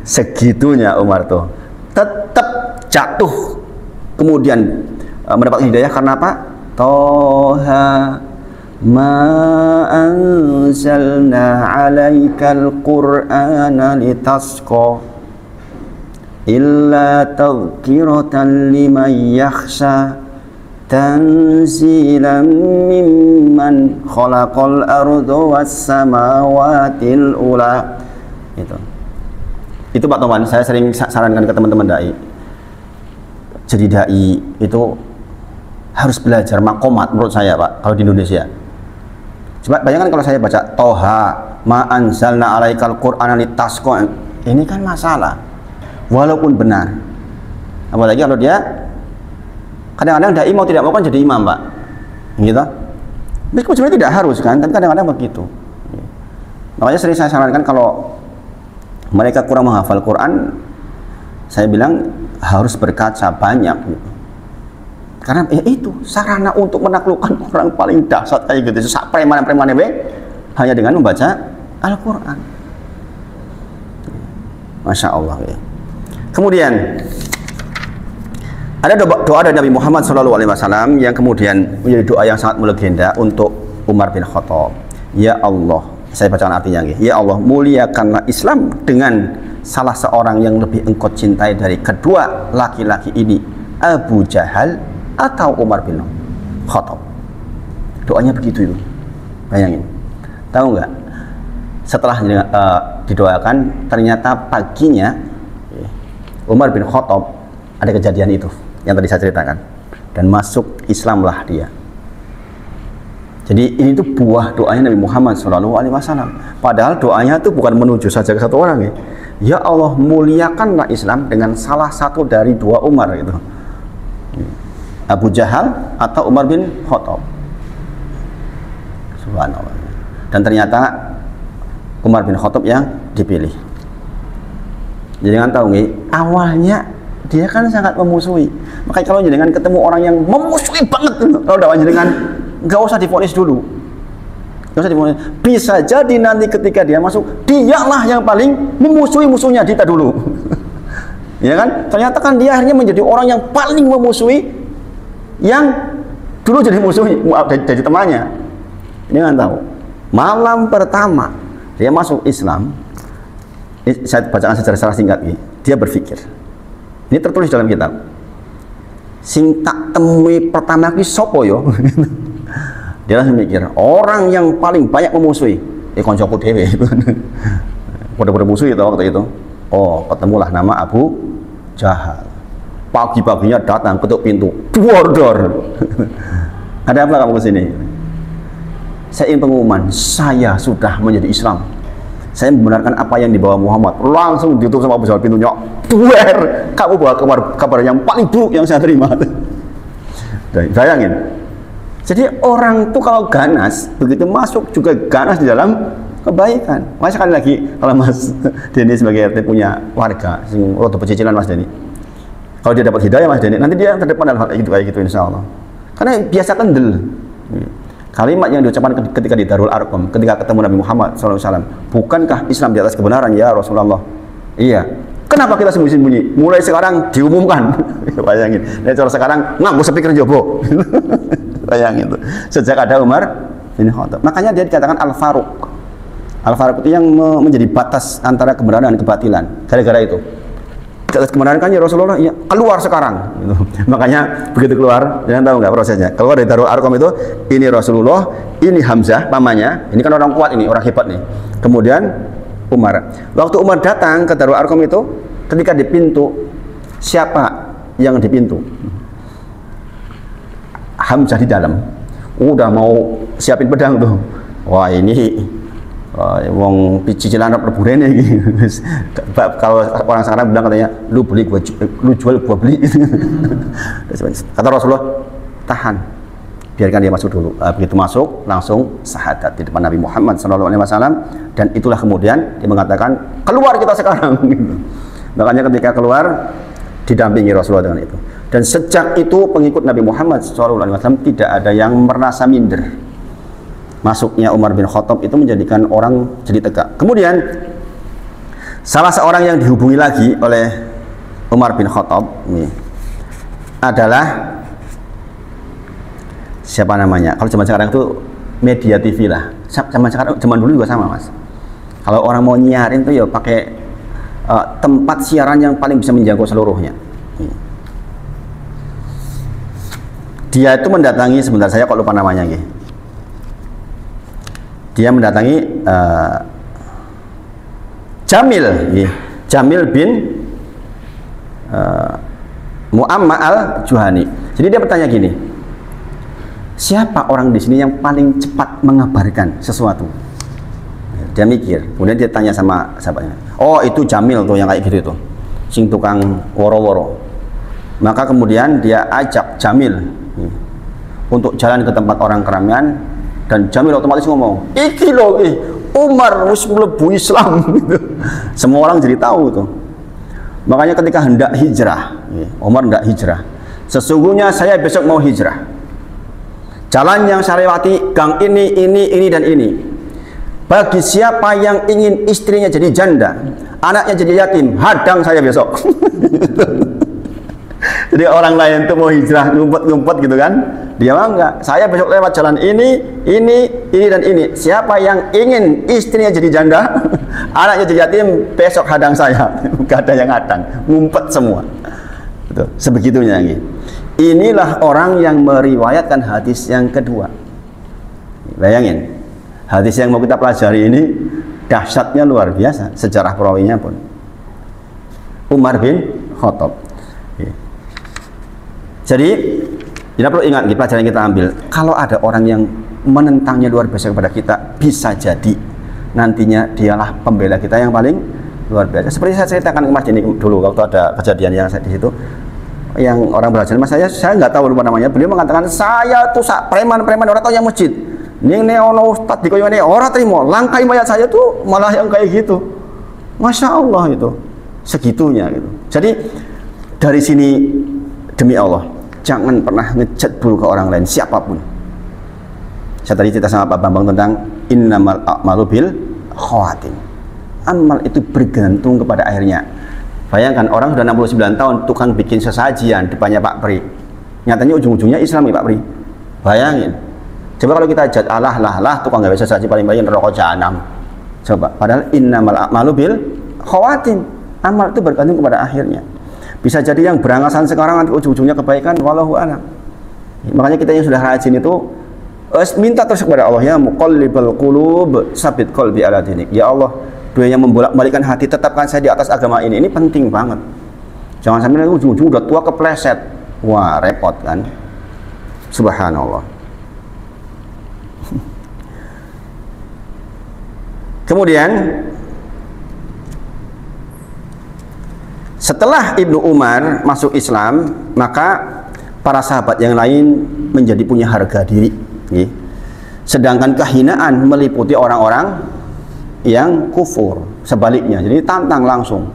Speaker 1: Segitunya Umar tuh tetap jatuh, kemudian mendapat hidayah karena apa? Toha ma anzalna 'alaikal qur'ana litasqa illa tadhkiratan liman yakhsha tanzilan mimman khalaqal arda was samawatil ula. Itu Pak Toman, saya sering sarankan ke teman-teman dai. Jadi dai itu harus belajar makomat menurut saya Pak, kalau di Indonesia. Coba bayangkan kalau saya baca Toha ma anzalna 'alaikal qur'ana litasqa, ini kan masalah. Walaupun benar, apalagi kalau dia kadang-kadang dai mau tidak mau kan jadi imam Pak, gitu. Meskipun sebenarnya tidak harus kan, tapi kadang-kadang begitu. Makanya sering saya sarankan kalau mereka kurang menghafal Quran, saya bilang harus berkaca banyak, gitu. Karena ya itu sarana untuk menaklukkan orang paling dahsyat kayak gitu, sak preman-preman hanya dengan membaca Al-Quran. Masya Allah ya. Kemudian ada doa dari Nabi Muhammad SAW yang kemudian menjadi doa yang sangat melegenda untuk Umar bin Khattab. Ya Allah, saya bacakan artinya. Ya Allah, muliakanlah Islam dengan salah seorang yang lebih engkau cintai dari kedua laki-laki ini, Abu Jahal atau Umar bin Khattab. Doanya begitu itu. Bayangin. Tahu nggak? Setelah didoakan, ternyata paginya Umar bin Khattab ada kejadian itu yang tadi saya ceritakan, dan masuk Islamlah dia. Jadi ini tuh buah doanya Nabi Muhammad SAW. Padahal doanya itu bukan menuju saja ke satu orang ya. Ya Allah, muliakanlah Islam dengan salah satu dari dua Umar gitu. Abu Jahal atau Umar bin Khattab. Subhanallah. Dan ternyata Umar bin Khattab yang dipilih. Jadi jangan tahu nih, awalnya dia kan sangat memusuhi. Makanya kalau jenengan ketemu orang yang memusuhi banget, kalau dakwah jenengan nggak usah divonis dulu. Nggak usah divonis. Bisa jadi nanti ketika dia masuk, dialah yang paling memusuhi musuhnya kita dulu. Ya kan? Ternyata kan dia akhirnya menjadi orang yang paling memusuhi yang dulu jadi musuhnya, jadi temannya. Ini kan tahu. Malam pertama dia masuk Islam, saya bacakan secara singkat ini. Dia berpikir, ini tertulis dalam kitab, sing tak temui pertama ki sopo yo. Dia langsung mikir, orang yang paling banyak memusuhi koncoku dhewe. Pada musuh itu waktu itu. Oh, ketemulah nama Abu Jahal. Pagi-paginya datang ketuk pintu, dor. Ada apa kamu kesini? Saya ingin pengumuman, saya sudah menjadi Islam. Saya membenarkan apa yang dibawa Muhammad. Langsung ditutup sama Abu Jahal pintunya. Duer, kamu bawa kabar yang paling buruk yang saya terima. Bayangin. Jadi orang tuh kalau ganas, begitu masuk juga ganas di dalam kebaikan. Mas sekali lagi, kalau Mas Denny sebagai RT punya warga, sing rodo pecicilan Mas Denny. Kalau dia dapat hidayah Mas Denny, nanti dia terdepan dalam hal kayak gitu insya Allah. Karena biasa kendel. Kalimat yang diucapkan ketika di Darul Arqam, ketika ketemu Nabi Muhammad SAW, bukankah Islam di atas kebenaran ya Rasulullah? Iya. Kenapa kita sembunyi-sembunyi? Mulai sekarang diumumkan. Bayangin. Nah, cara sekarang ngaku speaker jobo. Bayangin itu. Sejak ada Umar bin Khattab. Makanya dia dikatakan Al-Faruq. Al-Faruq itu yang menjadi batas antara kebenaran dan kebatilan. Gara-gara itu. Kebenaran kan ya Rasulullah, ya keluar sekarang. Gitu. Makanya begitu keluar, jangan tahu nggak prosesnya. Keluar dari Darul Arqam itu, ini Rasulullah, ini Hamzah, pamannya. Ini kan orang kuat ini, orang hebat nih. Kemudian Umar. Waktu Umar datang ke Darul Arqam itu, ketika di pintu, siapa yang di pintu? Hamzah di dalam. Udah mau siapin pedang tuh. Wah ini wong cicilan reburen iki. Kalau orang sekarang bilang katanya lu beli gua lu jual gua beli. Kata Rasulullah, tahan. Biarkan dia masuk dulu. Begitu masuk langsung syahadat di depan Nabi Muhammad SAW, dan itulah kemudian dia mengatakan keluar kita sekarang. Makanya ketika keluar didampingi Rasulullah dengan itu. Dan sejak itu pengikut Nabi Muhammad SAW tidak ada yang merasa minder. Masuknya Umar bin Khattab itu menjadikan orang jadi tegak. Kemudian salah seorang yang dihubungi lagi oleh Umar bin Khattab ini adalah siapa namanya? Kalau zaman sekarang itu media TV lah. Zaman dulu juga sama, Mas. Kalau orang mau nyiarin tuh ya pakai tempat siaran yang paling bisa menjangkau seluruhnya. Dia itu mendatangi, sebentar saya kok lupa namanya gitu. Dia mendatangi Jamil bin Mu'amma al-Juhani. Jadi dia bertanya gini, siapa orang di sini yang paling cepat mengabarkan sesuatu? Dia mikir, kemudian dia tanya sama sahabatnya, oh itu Jamil tuh yang kayak gitu tuh, sing tukang woro-woro. Maka kemudian dia ajak Jamil untuk jalan ke tempat orang keramaian. Dan Jamil otomatis ngomong, iki loh, Umar wis mlebu Islam. Semua orang jadi tahu tuh. Makanya ketika hendak hijrah, Umar hendak hijrah. Sesungguhnya saya besok mau hijrah. Jalan yang saya lewati, gang ini dan ini. Bagi siapa yang ingin istrinya jadi janda, anaknya jadi yatim, hadang saya besok. Jadi orang lain tuh mau hijrah ngumpet-ngumpet gitu kan, dia mah enggak. Saya besok lewat jalan ini dan ini. Siapa yang ingin istrinya jadi janda, anaknya jadi yatim, besok hadang saya. Gak ada yang hadang, ngumpet semua. Gitu. Sebegitunya gitu. Inilah orang yang meriwayatkan hadis yang kedua. Bayangin, hadis yang mau kita pelajari ini dahsyatnya luar biasa, sejarah perawinya pun. Umar bin Khattab. Jadi kita perlu ingat di pelajaran yang kita ambil, kalau ada orang yang menentangnya luar biasa kepada kita, bisa jadi nantinya dialah pembela kita yang paling luar biasa. Seperti saya ceritakan ke Mas Jenny dulu waktu ada kejadian yang saya di situ, yang orang belajar Mas, saya nggak tahu lupa namanya. Beliau mengatakan saya tuh preman orang tahu yang masjid. Ning neono ustad di koyone ora trimo, langkai mayat saya tuh malah yang kayak gitu. Masya Allah itu segitunya gitu. Jadi dari sini demi Allah, jangan pernah ngejat buruk ke orang lain, siapapun. Saya tadi cerita sama Pak Bambang tentang innamal a'malu bil khawatim. Amal itu bergantung kepada akhirnya. Bayangkan orang sudah 69 tahun tukang bikin sesajian depannya Pak Pri. Nyatanya ujung-ujungnya Islam ya Pak Pri. Bayangin. Coba kalau kita jat lah tukang gawe sesaji paling-paling neraka jahanam. Coba, padahal innamal a'malu bil khawatim. Amal itu bergantung kepada akhirnya. Bisa jadi yang berangasan sekarang nanti ujung-ujungnya kebaikan, wallahu a'lam. Makanya kita yang sudah rajin itu minta terus kepada Allah, ya muqallibal qulub sabit qalbi ala dinik. Ya Allah, Dia yang membolak-balikan hati, tetapkan saya di atas agama ini. Ini penting banget. Jangan sampai ujung-ujung udah tua kepleset. Wah, repot kan. Subhanallah. Kemudian setelah Ibnu Umar masuk Islam, maka para sahabat yang lain menjadi punya harga diri. Sedangkan kehinaan meliputi orang-orang yang kufur. Sebaliknya, jadi tantang langsung.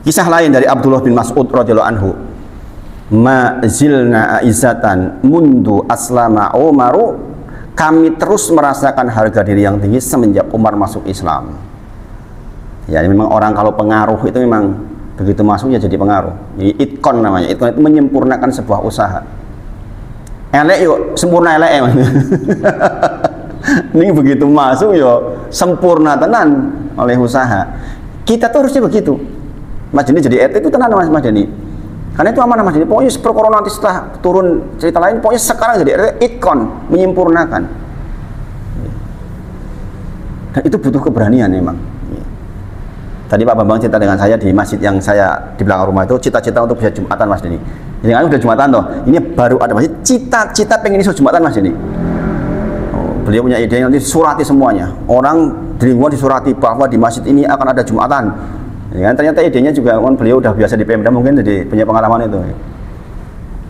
Speaker 1: Kisah lain dari Abdullah bin Mas'ud radhiyallahu anhu. Ma zilna aizatan mundu aslama Umaru, kami terus merasakan harga diri yang tinggi semenjak Umar masuk Islam. Ya memang orang kalau pengaruh itu memang begitu masuk ya jadi pengaruh. Jadi itkon namanya. Itkon itu menyempurnakan sebuah usaha. Elek yuk sempurna elek. Ini begitu masuk yo sempurna tenan oleh usaha. Kita tuh harusnya begitu. Mas Deni jadi RT itu tenan Mas Deni. Karena itu amanah Mas Deni. Pokoknya perkara nanti setelah turun cerita lain, pokoknya sekarang jadi RT itkon, menyempurnakan. Dan itu butuh keberanian memang. Tadi Pak Bambang cerita dengan saya di masjid yang saya di belakang rumah itu, cita-cita untuk bisa Jumatan Mas Deni. Jadi kan udah Jumatan toh. Ini baru ada masjid, cita-cita pengen iso Jumatan Mas Deni. Beliau punya ide nanti surati semuanya. Orang di lingkungan disurati bahwa di masjid ini akan ada Jumatan. Ya kan, ternyata idenya juga kan beliau udah biasa di Pemda, mungkin jadi punya pengalaman itu.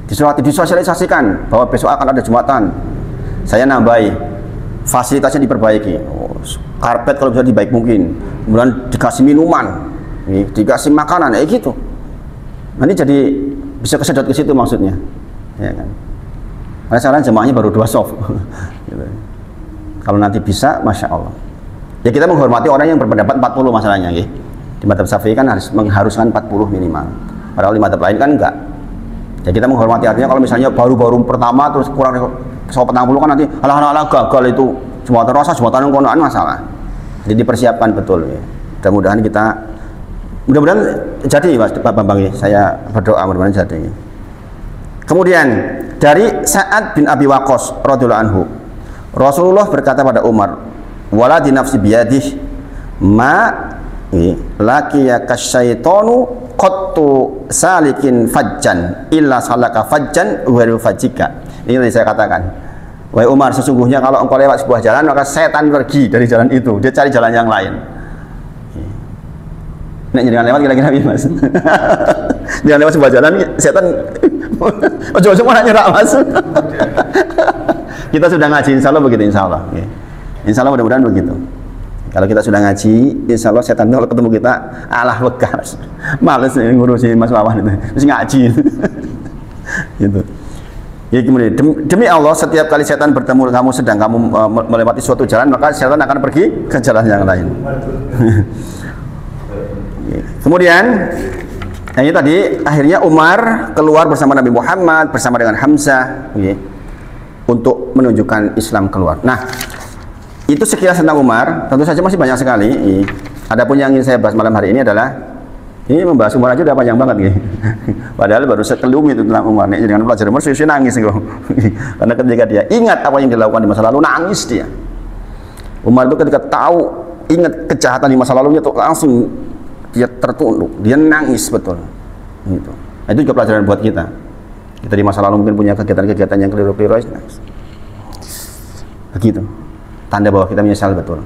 Speaker 1: Disurati, disosialisasikan bahwa besok akan ada Jumatan. Saya nambahi, fasilitasnya diperbaiki. Karpet kalau bisa dibaik mungkin. Kemudian dikasih minuman, dikasih makanan, gitu. Nanti jadi bisa kesedot ke situ maksudnya. Ya kan. Karena sekarang jemaahnya baru 2 soft. Gitu. Kalau nanti bisa, Masya Allah. Ya kita menghormati orang yang berpendapat 40 masalahnya, gitu. Di madzhab Syafi'i kan harus mengharuskan 40 minimal. Padahal di madzhab lain kan enggak. Ya kita menghormati, artinya kalau misalnya baru-baru pertama terus kurang 40 kan nanti alah gagal itu Jumatan rasa Jumatan yang konoan masalah. Jadi dipersiapkan betul ya. Mudah-mudahan jadi Mas Pak Bambang ya. Saya berdoa mudah-mudahan jadi. Kemudian dari Sa'ad bin Abi Waqqas radhiyallahu anhu, Rasulullah berkata pada Umar, "Wala di nafsi biyadih ma laqiyaka syaitanu qattu salikin fajjan illa salaka fajjan ghairu fajjika." Ini yang saya katakan. Wahai Umar, sesungguhnya kalau engkau lewat sebuah jalan maka setan pergi dari jalan itu, dia cari jalan yang lain. Nek jangan lewat kira-kira Mas. Jangan lewat sebuah jalan setan ojo-ojo malah nyerak Mas. Kita sudah ngaji insya Allah begitu insya Allah. Insya Allah mudah-mudahan begitu. Kalau kita sudah ngaji, insya Allah setan kalau ketemu kita alah bekas, males ngurusin Mas Wawan itu, terus ngaji. Gitu. Ya, kemudian demi Allah setiap kali setan bertemu kamu sedang kamu melewati suatu jalan maka setan akan pergi ke jalan yang lain. Kemudian ini tadi akhirnya Umar keluar bersama Nabi Muhammad bersama dengan Hamzah untuk menunjukkan Islam keluar. Nah itu sekilas tentang Umar. Tentu saja masih banyak sekali. Adapun yang ingin saya bahas malam hari ini adalah ini membahas Umar aja udah panjang banget gitu. Padahal baru sekelum itu tentang Umar. Nih dengan pelajaran Umar saya nangis gitu. Karena ketika dia ingat apa yang dilakukan di masa lalu, nangis dia. Umar itu ketika tahu ingat kejahatan di masa lalunya tuh langsung dia tertunduk, dia nangis betul. Gitu. Nah, itu juga pelajaran buat kita. Kita di masa lalu mungkin punya kegiatan-kegiatan yang keliru-keliru, nangis. Begitu. Tanda bahwa kita menyesal betul.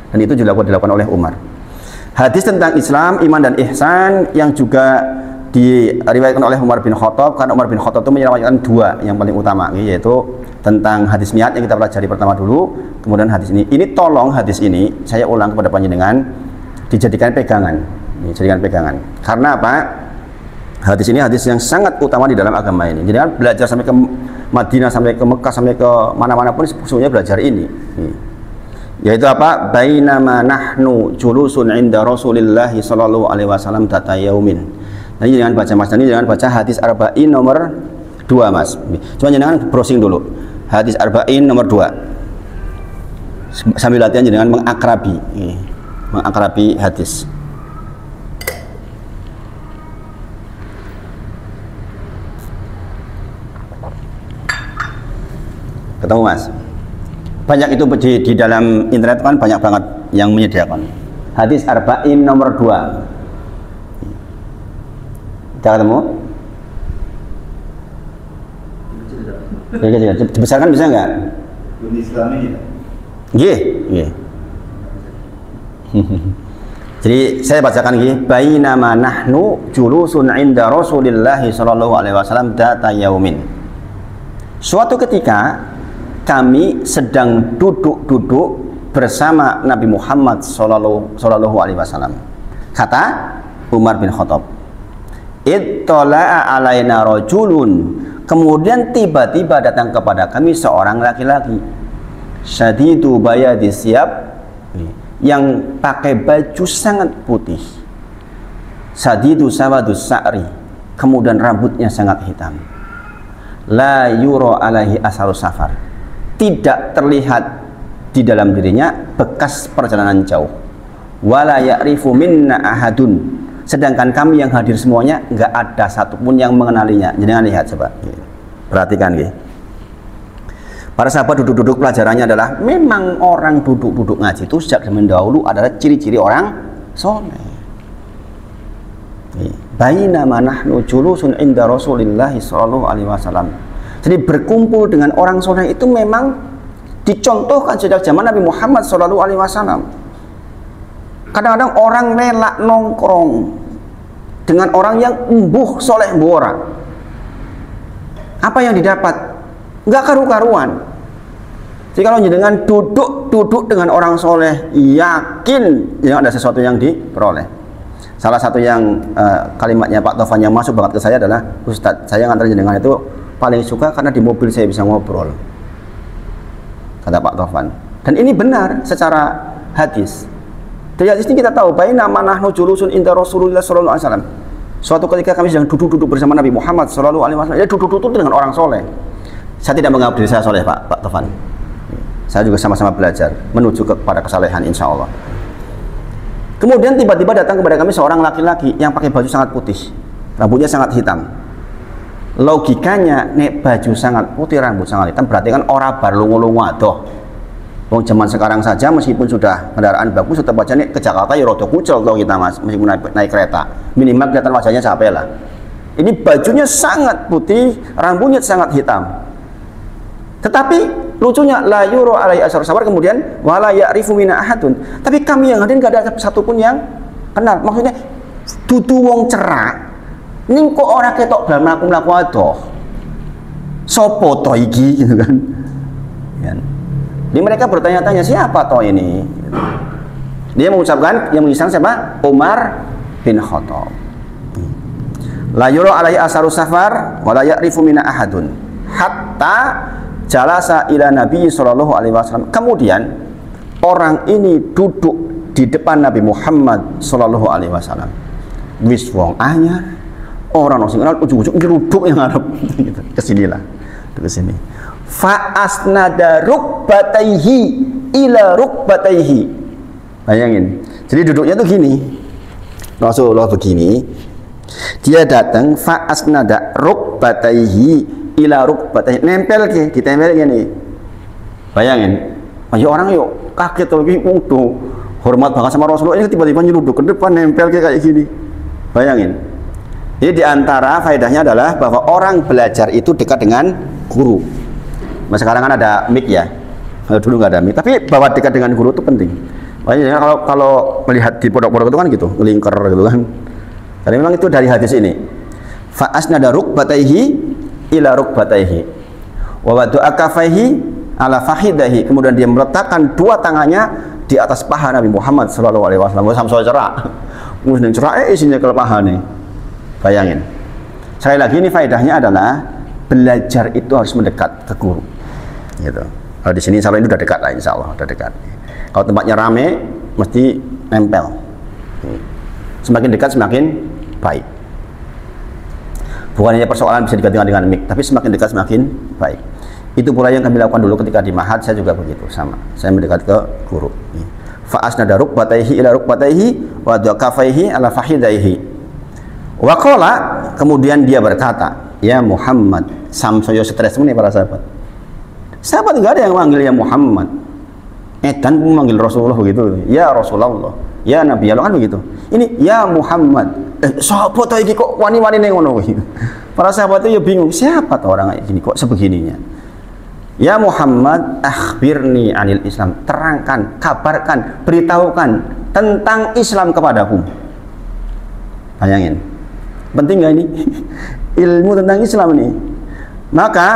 Speaker 1: Dan itu juga dilakukan oleh Umar. Hadis tentang Islam, iman dan ihsan yang juga diriwayatkan oleh Umar bin Khattab, karena Umar bin Khattab itu menyelamatkan 2 yang paling utama, yaitu tentang hadis niat yang kita pelajari pertama dulu, kemudian hadis ini. Ini tolong hadis ini saya ulang kepada panjenengan dijadikan pegangan, dijadikan pegangan. Karena apa? Hadis ini hadis yang sangat utama di dalam agama ini. Jadi kan belajar sampai ke Madinah, sampai ke Mekah, sampai ke mana-mana pun sebenarnya belajar ini. Yaitu apa? Bainama nahnu julusun inda Rasulillah sallallahu alaihi wasallam data yaumin. Nah, jangan baca Mas, ini jangan baca hadis arba'in nomor 2 Mas. Cuma jangan browsing dulu. Hadis arba'in nomor 2. Sambil latihan jangan mengakrabi hadis. Ketemu Mas? Banyak itu di dalam internet kan banyak banget yang menyediakan. Hadis arba'in nomor 2. Kita ketemu? Dibesarkan bisa nggak? Iya. Jadi saya bacakan gini. Bainama nahnu julusun inda Rasulillah sallallahu alaihi wasallam data yaumin. Suatu ketika kami sedang duduk-duduk bersama Nabi Muhammad sallallahu alaihi wasallam. Kata Umar bin Khattab, "Ittala'a alaina rajulun." Kemudian tiba-tiba datang kepada kami seorang laki-laki. Syadidu bayadi siyab, yang pakai baju sangat putih, sadidu sawadus sa'ri, kemudian rambutnya sangat hitam, la yuro alaihi asarus safar, tidak terlihat di dalam dirinya bekas perjalanan jauh, wala ya'rifu minna ahadun, sedangkan kami yang hadir semuanya nggak ada satupun yang mengenalinya. Jangan lihat, coba perhatikan gitu. Para sahabat duduk-duduk, pelajarannya adalah memang orang duduk-duduk ngaji itu sejak zaman dahulu adalah ciri-ciri orang soleh. Bainama nahnu julusun inda Rasulillah sallallahu alaihi wasallam. Jadi berkumpul dengan orang soleh itu memang dicontohkan sejak zaman Nabi Muhammad sallallahu alaihi wasallam. Kadang-kadang orang rela nongkrong dengan orang yang embuh soleh buora. Apa yang didapat? Nggak karu-karuan. Jadi kalau dengan duduk dengan orang soleh, yakin yang ada sesuatu yang diperoleh. Salah satu yang kalimatnya Pak Taufan yang masuk banget ke saya adalah, Ustadz, saya ngantar jenengan itu paling suka karena di mobil saya bisa ngobrol, kata Pak Taufan. Dan ini benar secara hadis. Dari hadis ini kita tahu, bainama nahnu julusun inda Rasulullah sallallahu alaihi wasallam. Suatu ketika kami sedang duduk-duduk bersama Nabi Muhammad sallallahu alaihi wasallam. Ya, duduk-duduk dengan orang soleh. Saya tidak menganggap diri saya soleh, Pak Taufan. Saya juga sama-sama belajar menuju kepada kesalehan, insya Allah. Kemudian tiba-tiba datang kepada kami seorang laki-laki yang pakai baju sangat putih, rambutnya sangat hitam. Logikanya, nek baju sangat putih, rambut sangat hitam, berarti kan orang berlungu-lungu adoh. Wong zaman sekarang saja meskipun sudah kendaraan bagus, tetap aja nek ke Jakarta ya rada kucel toh kita, Mas, meskipun naik kereta. Minimal kelihatan wajahnya capek lah. Ini bajunya sangat putih, rambutnya sangat hitam. Tetapi lucunya, la yuro alai asar sabar, kemudian wala ya'rifu mina ahadun. Tapi kami yang hadir gak ada satupun yang kenal. Maksudnya dudu wong cerak, ning kok ora ketok bal mlaku-mlaku adoh. Sopo to iki gitu kan. Jadi mereka bertanya-tanya, siapa to ini? Dia mengucapkan, yang mengisang siapa? Umar bin Khattab. La yuro alai asar safar wala ya'rifu mina ahadun hatta jalasa ila Nabi sallallahu alaihi wasallam. Kemudian orang ini duduk di depan Nabi Muhammad sallallahu alaihi wasallam. Wis wong anyar, orang sing kenal ujug-ujug nyeruduk yang ngarep gitu. Kesinilah. Ke sini. Fa asnada rukbataihi ila rukbataihi. Bayangin. Jadi duduknya tuh gini. Rasulullah begini. Dia datang fa asnada rukbataihi ila rukbatayhi, nempel ke, ditempel gini. Bayangin, ayo orang yuk kaget tuh, tuh hormat banget sama Rasulullah, ini tiba-tiba nyeluduk ke depan, nempel ke kayak gini. Bayangin. Jadi diantara faedahnya adalah bahwa orang belajar itu dekat dengan guru. Nah, sekarang kan ada mic ya, dulu nggak ada mic, tapi bahwa dekat dengan guru itu penting. Makanya kalau melihat di pondok-pondok itu kan gitu, ngelingker gitu kan. Jadi memang itu dari hadis ini. Fa asnada rukbatayhi ila rukbatayhi wa wada'a kafaihi ala fahidahi, kemudian dia meletakkan dua tangannya di atas paha Nabi Muhammad sallallahu alaihi wasallam. Sampai cerak. Mungkin cerak isinya ke pahane. Bayangin. Sekali lagi ini faedahnya adalah belajar itu harus mendekat ke guru. Gitu. Kalau di sini insyaallah ini udah dekat lah, insyaallah udah dekat. Kalau tempatnya rame mesti nempel. Semakin dekat semakin baik. Bukan hanya persoalan bisa digantikan dengan mic, tapi semakin dekat semakin baik. Itu pula yang kami lakukan dulu ketika di Mahat, saya juga begitu, sama. Saya mendekat ke guru. Fa asnada rukbatayhi ila rukbatayhi wa kafaihi ala fahidaihi. Wa qala, kemudian dia berkata, ya Muhammad, samsoyo stres ini para sahabat. Sahabat enggak ada yang manggil ya Muhammad. Dan memanggil Rasulullah begitu. Ya Rasulullah, ya Nabi Allah kan begitu. Ini ya Muhammad. Siapa tahu ini kok wani-wani nih ngono. Para sahabat itu ya bingung, siapa tuh orang kayak gini kok sebegininya. Ya Muhammad, akhbirni anil Islam, terangkan, kabarkan, beritahukan tentang Islam kepadaku. Bayangin, penting nggak ini? Ilmu tentang Islam ini. Maka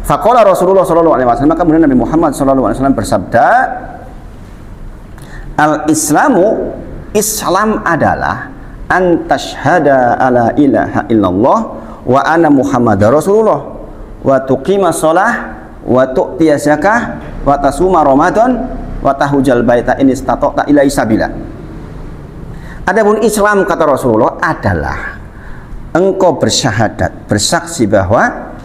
Speaker 1: faqala Rasulullah sallallahu alaihi wasallam, maka kemudian Nabi Muhammad sallallahu alaihi wasallam bersabda, al-Islamu, Islam adalah antashhada ala ilaha illallah wa anna Muhammadar Rasulullah wa tuqima shalah wa tu'tiya zakah wa tasuma Ramadan wa tahujal baita in istata'ta ilaihi sabila. Adapun Islam kata Rasulullah adalah engkau bersyahadat, bersaksi bahwa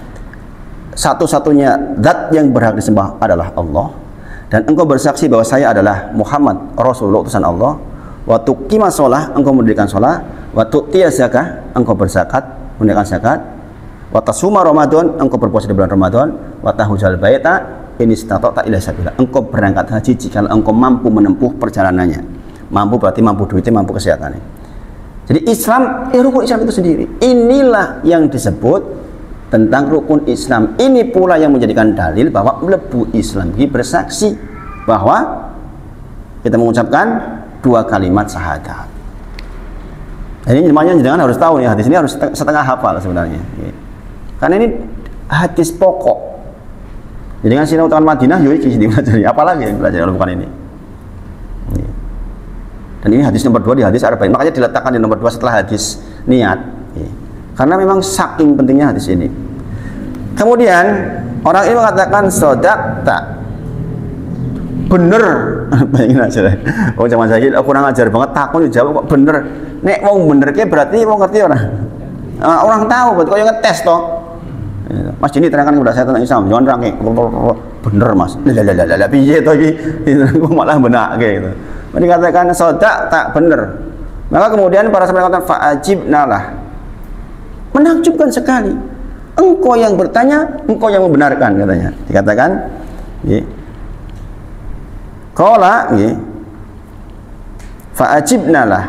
Speaker 1: satu-satunya zat yang berhak disembah adalah Allah, dan engkau bersaksi bahwa saya adalah Muhammad Rasulullah utusan Allah, wa tuqima shalah, engkau mendirikan shalah, wa tu'tiya zakah, engkau berzakat, menunaikan zakat, wa tasuma Ramadan, engkau berpuasa di bulan Ramadan, wa tahujal baita in istata'ta ilaihi sabila, engkau berangkat haji jika engkau mampu menempuh perjalanannya. Mampu berarti mampu duitnya, mampu kesehatannya. Jadi Islam, rukun Islam itu sendiri. Inilah yang disebut tentang rukun Islam. Ini pula yang menjadikan dalil bahwa mlebu Islam ini bersaksi bahwa kita mengucapkan 2 kalimat syahadat. Ini namanya jangan harus tahu nih, hadis ini harus setengah hafal sebenarnya. Karena ini hadis pokok. Jadi kan sinau tangan Madinah yuk di belajar. Apalagi yang belajar kalau bukan ini. Dan ini hadis nomor 2 di hadis arba'in. Makanya diletakkan di nomor 2 setelah hadis niat. Karena memang saking pentingnya hadis ini. Kemudian orang ini mengatakan sodakta, bener. Bayangin aja deh. Oh zaman saya kurang ajar banget, takut jawab kok bener. Nek mau bener ke berarti mau ngerti orang. Orang tahu, kok yang ngetes toh. Mas ini terangkan kepada saya tentang Islam. Jangan rangke bener mas. Lah piye toh iki? Malah benak gitu. Dikatakan sodak tak benar, maka kemudian para sahabat mengatakan fa'ajibnalah, menakjubkan sekali, engkau yang bertanya, engkau yang membenarkan, katanya. Dikatakan qala fa'ajibnalah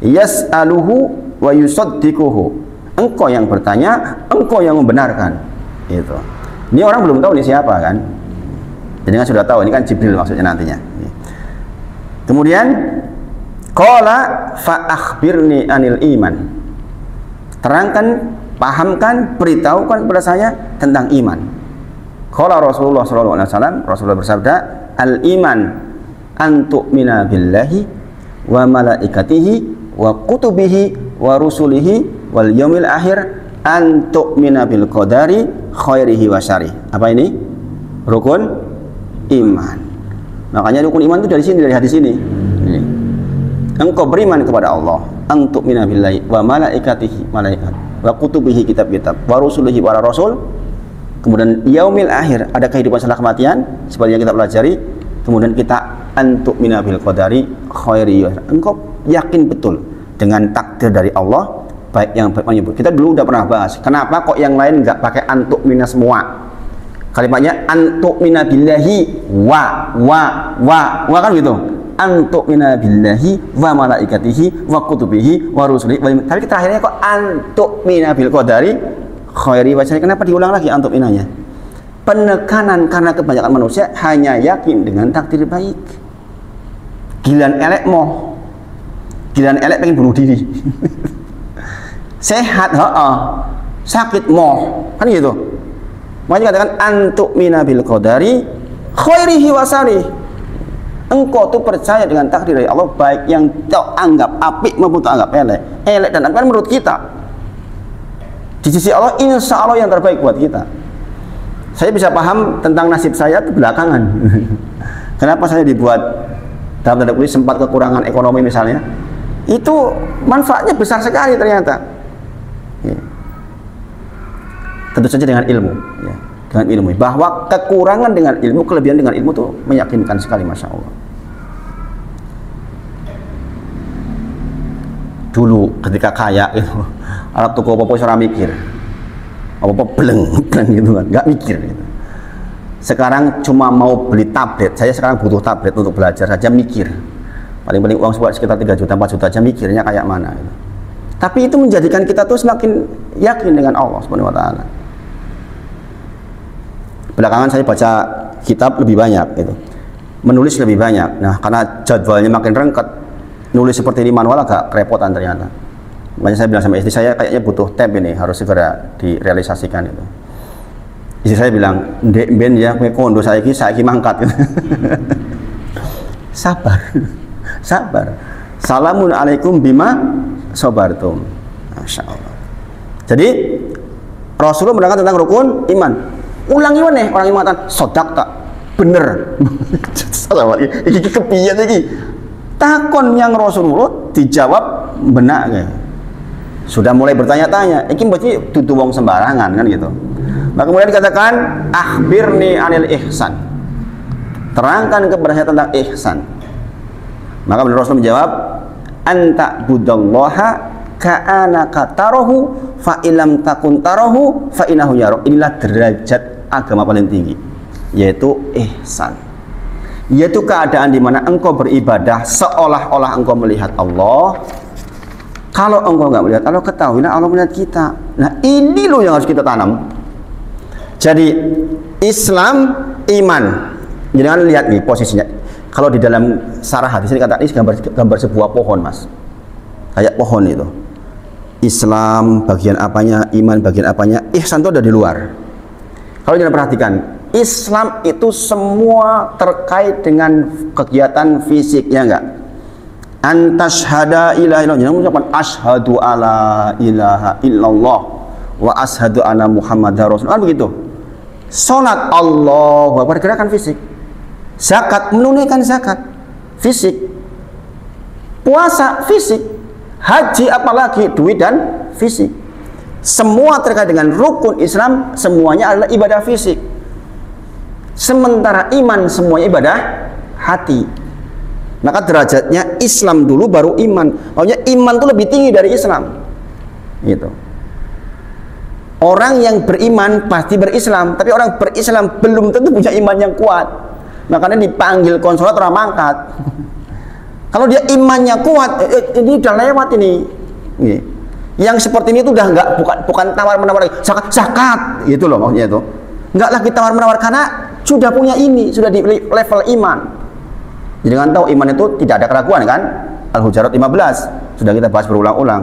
Speaker 1: yas'aluhu wa yusaddiquhu, engkau yang bertanya, engkau yang membenarkan. Itu ini orang belum tahu ini siapa kan, jadi kan sudah tahu ini kan Jibril maksudnya nantinya. Kemudian qala fa akhbirni anil iman, terangkan, pahamkan, beritahukan kepada saya tentang iman. Qala Rasulullah sallallahu alaihi wasallam, Rasulullah bersabda, al iman an tu'mina billahi wa malaikatihi wa kutubihi wa rusulihi wal yaumil akhir, an tu'mina bil qadari khairihi wa syarih. Apa ini? Rukun iman. Makanya rukun iman itu dari sini, dari hadis ini. Engkau beriman kepada Allah, antuk mina billahi wa malaikatihi, malaikat, wa kutubihi, kitab-kitab, wa rusulihi, para rasul. Kemudian yaumil akhir, ada kehidupan setelah kematian seperti yang kita pelajari. Kemudian kita antuk mina bil qadari khairi. Engkau yakin betul dengan takdir dari Allah, baik yang baik maupun buruk. Kita dulu udah pernah bahas, kenapa kok yang lain nggak pakai antuk mina semua? Kalimatnya antuk mina billahi wa kan gitu. Antuk mina billahi wa malaikatihi wa kutubihi wa rusulihi. Tapi terakhirnya kok antuk mina bil qadari khairi wa syarri. Kenapa diulang lagi antuk minanya? Penekanan karena kebanyakan manusia hanya yakin dengan takdir baik. Giliran elek moh. Giliran elek pengen bunuh diri. Sehat sakit moh. Kan gitu. Makanya katakan antuk mina bil qadari khairihi wa syarih. Engkau tuh percaya dengan takdir dari Allah, baik yang kau anggap apik maupun tak anggap elek. Elek dan apik menurut kita. Di sisi Allah, insya Allah yang terbaik buat kita. Saya bisa paham tentang nasib saya itu belakangan. Kenapa saya dibuat dalam tanda kutip sempat kekurangan ekonomi misalnya. Itu manfaatnya besar sekali ternyata. Tentu saja dengan ilmu, ya, dengan ilmu. Bahwa kekurangan dengan ilmu, kelebihan dengan ilmu itu meyakinkan sekali, masya Allah. Dulu ketika kaya, gitu, Arab toko apa-apa seorang mikir, apa-apa bleng gitu kan, nggak mikir. Gitu. Sekarang cuma mau beli tablet, saya sekarang butuh tablet untuk belajar saja mikir. Paling-paling uang sekitar 3 juta, 4 juta aja mikirnya kayak mana. Gitu. Tapi itu menjadikan kita tuh semakin yakin dengan Allah Subhanahu Wa Taala. Belakangan saya baca kitab lebih banyak, gitu. Menulis lebih banyak. Nah, karena jadwalnya makin rengket, nulis seperti ini manual agak kerepotan ternyata. Makanya saya bilang sama istri saya, kayaknya butuh tab ini, harus segera direalisasikan itu. Istri saya bilang, "Ndek ben ya, kowe kondo saiki mangkat." Gitu. Sabar. Sabar. Salamun alaikum bima sabartum. Masya Allah. Jadi Rasulullah menerangkan tentang rukun iman. Ulangi mana orang yang mengatakan sodak tak bener. Iki kepiye iki? Takon yang Rasulullah dijawab benak kayak. Sudah mulai bertanya-tanya, iki berarti dudu wong sembarangan kan gitu. Maka kemudian dikatakan akhbirni anil ihsan. Terangkan kepada saya tentang ihsan. Maka Rasul menjawab, anta budallaha ka'anaka tarahu fa ilam takun tarahu fa innahu yarok. Inilah derajat agama paling tinggi, yaitu ihsan. Yaitu keadaan di mana engkau beribadah seolah-olah engkau melihat Allah. Kalau engkau nggak melihat Allah, ketahuilah Allah melihat kita. Nah, ini loh yang harus kita tanam. Jadi Islam, iman. Jangan lihat nih posisinya. Kalau di dalam sarah hadis ini kata ini gambar sebuah pohon, Mas. Kayak pohon itu. Islam bagian apanya, iman bagian apanya, ihsan itu ada di luar. Kalau jangan perhatikan, Islam itu semua terkait dengan kegiatan fisik, ya enggak? Antashhada ilaha illallah, jangan mengucapkan asyhadu alla ilaha illallah wa asyhadu anna muhammadar rasulullah, begitu. Salat Allahu akbar, gerakan fisik. Zakat, menunaikan zakat fisik. Puasa fisik. Haji apalagi, duit dan fisik. Semua terkait dengan rukun Islam, semuanya adalah ibadah fisik. Sementara iman semuanya ibadah hati. Maka derajatnya Islam dulu baru iman. Maksudnya iman itu lebih tinggi dari Islam. Gitu. Orang yang beriman pasti berislam, tapi orang berislam belum tentu punya iman yang kuat. Makanya dipanggil konsulat orang mangkat. Kalau dia imannya kuat, ini udah lewat ini. Yang seperti ini itu udah enggak, bukan tawar menawar lagi. Zakat, gitu loh maksudnya itu. Enggak lagi tawar menawar karena sudah punya ini, sudah di level iman. Jadi kan tahu iman itu tidak ada keraguan kan? Al-Hujurat 15 sudah kita bahas berulang-ulang.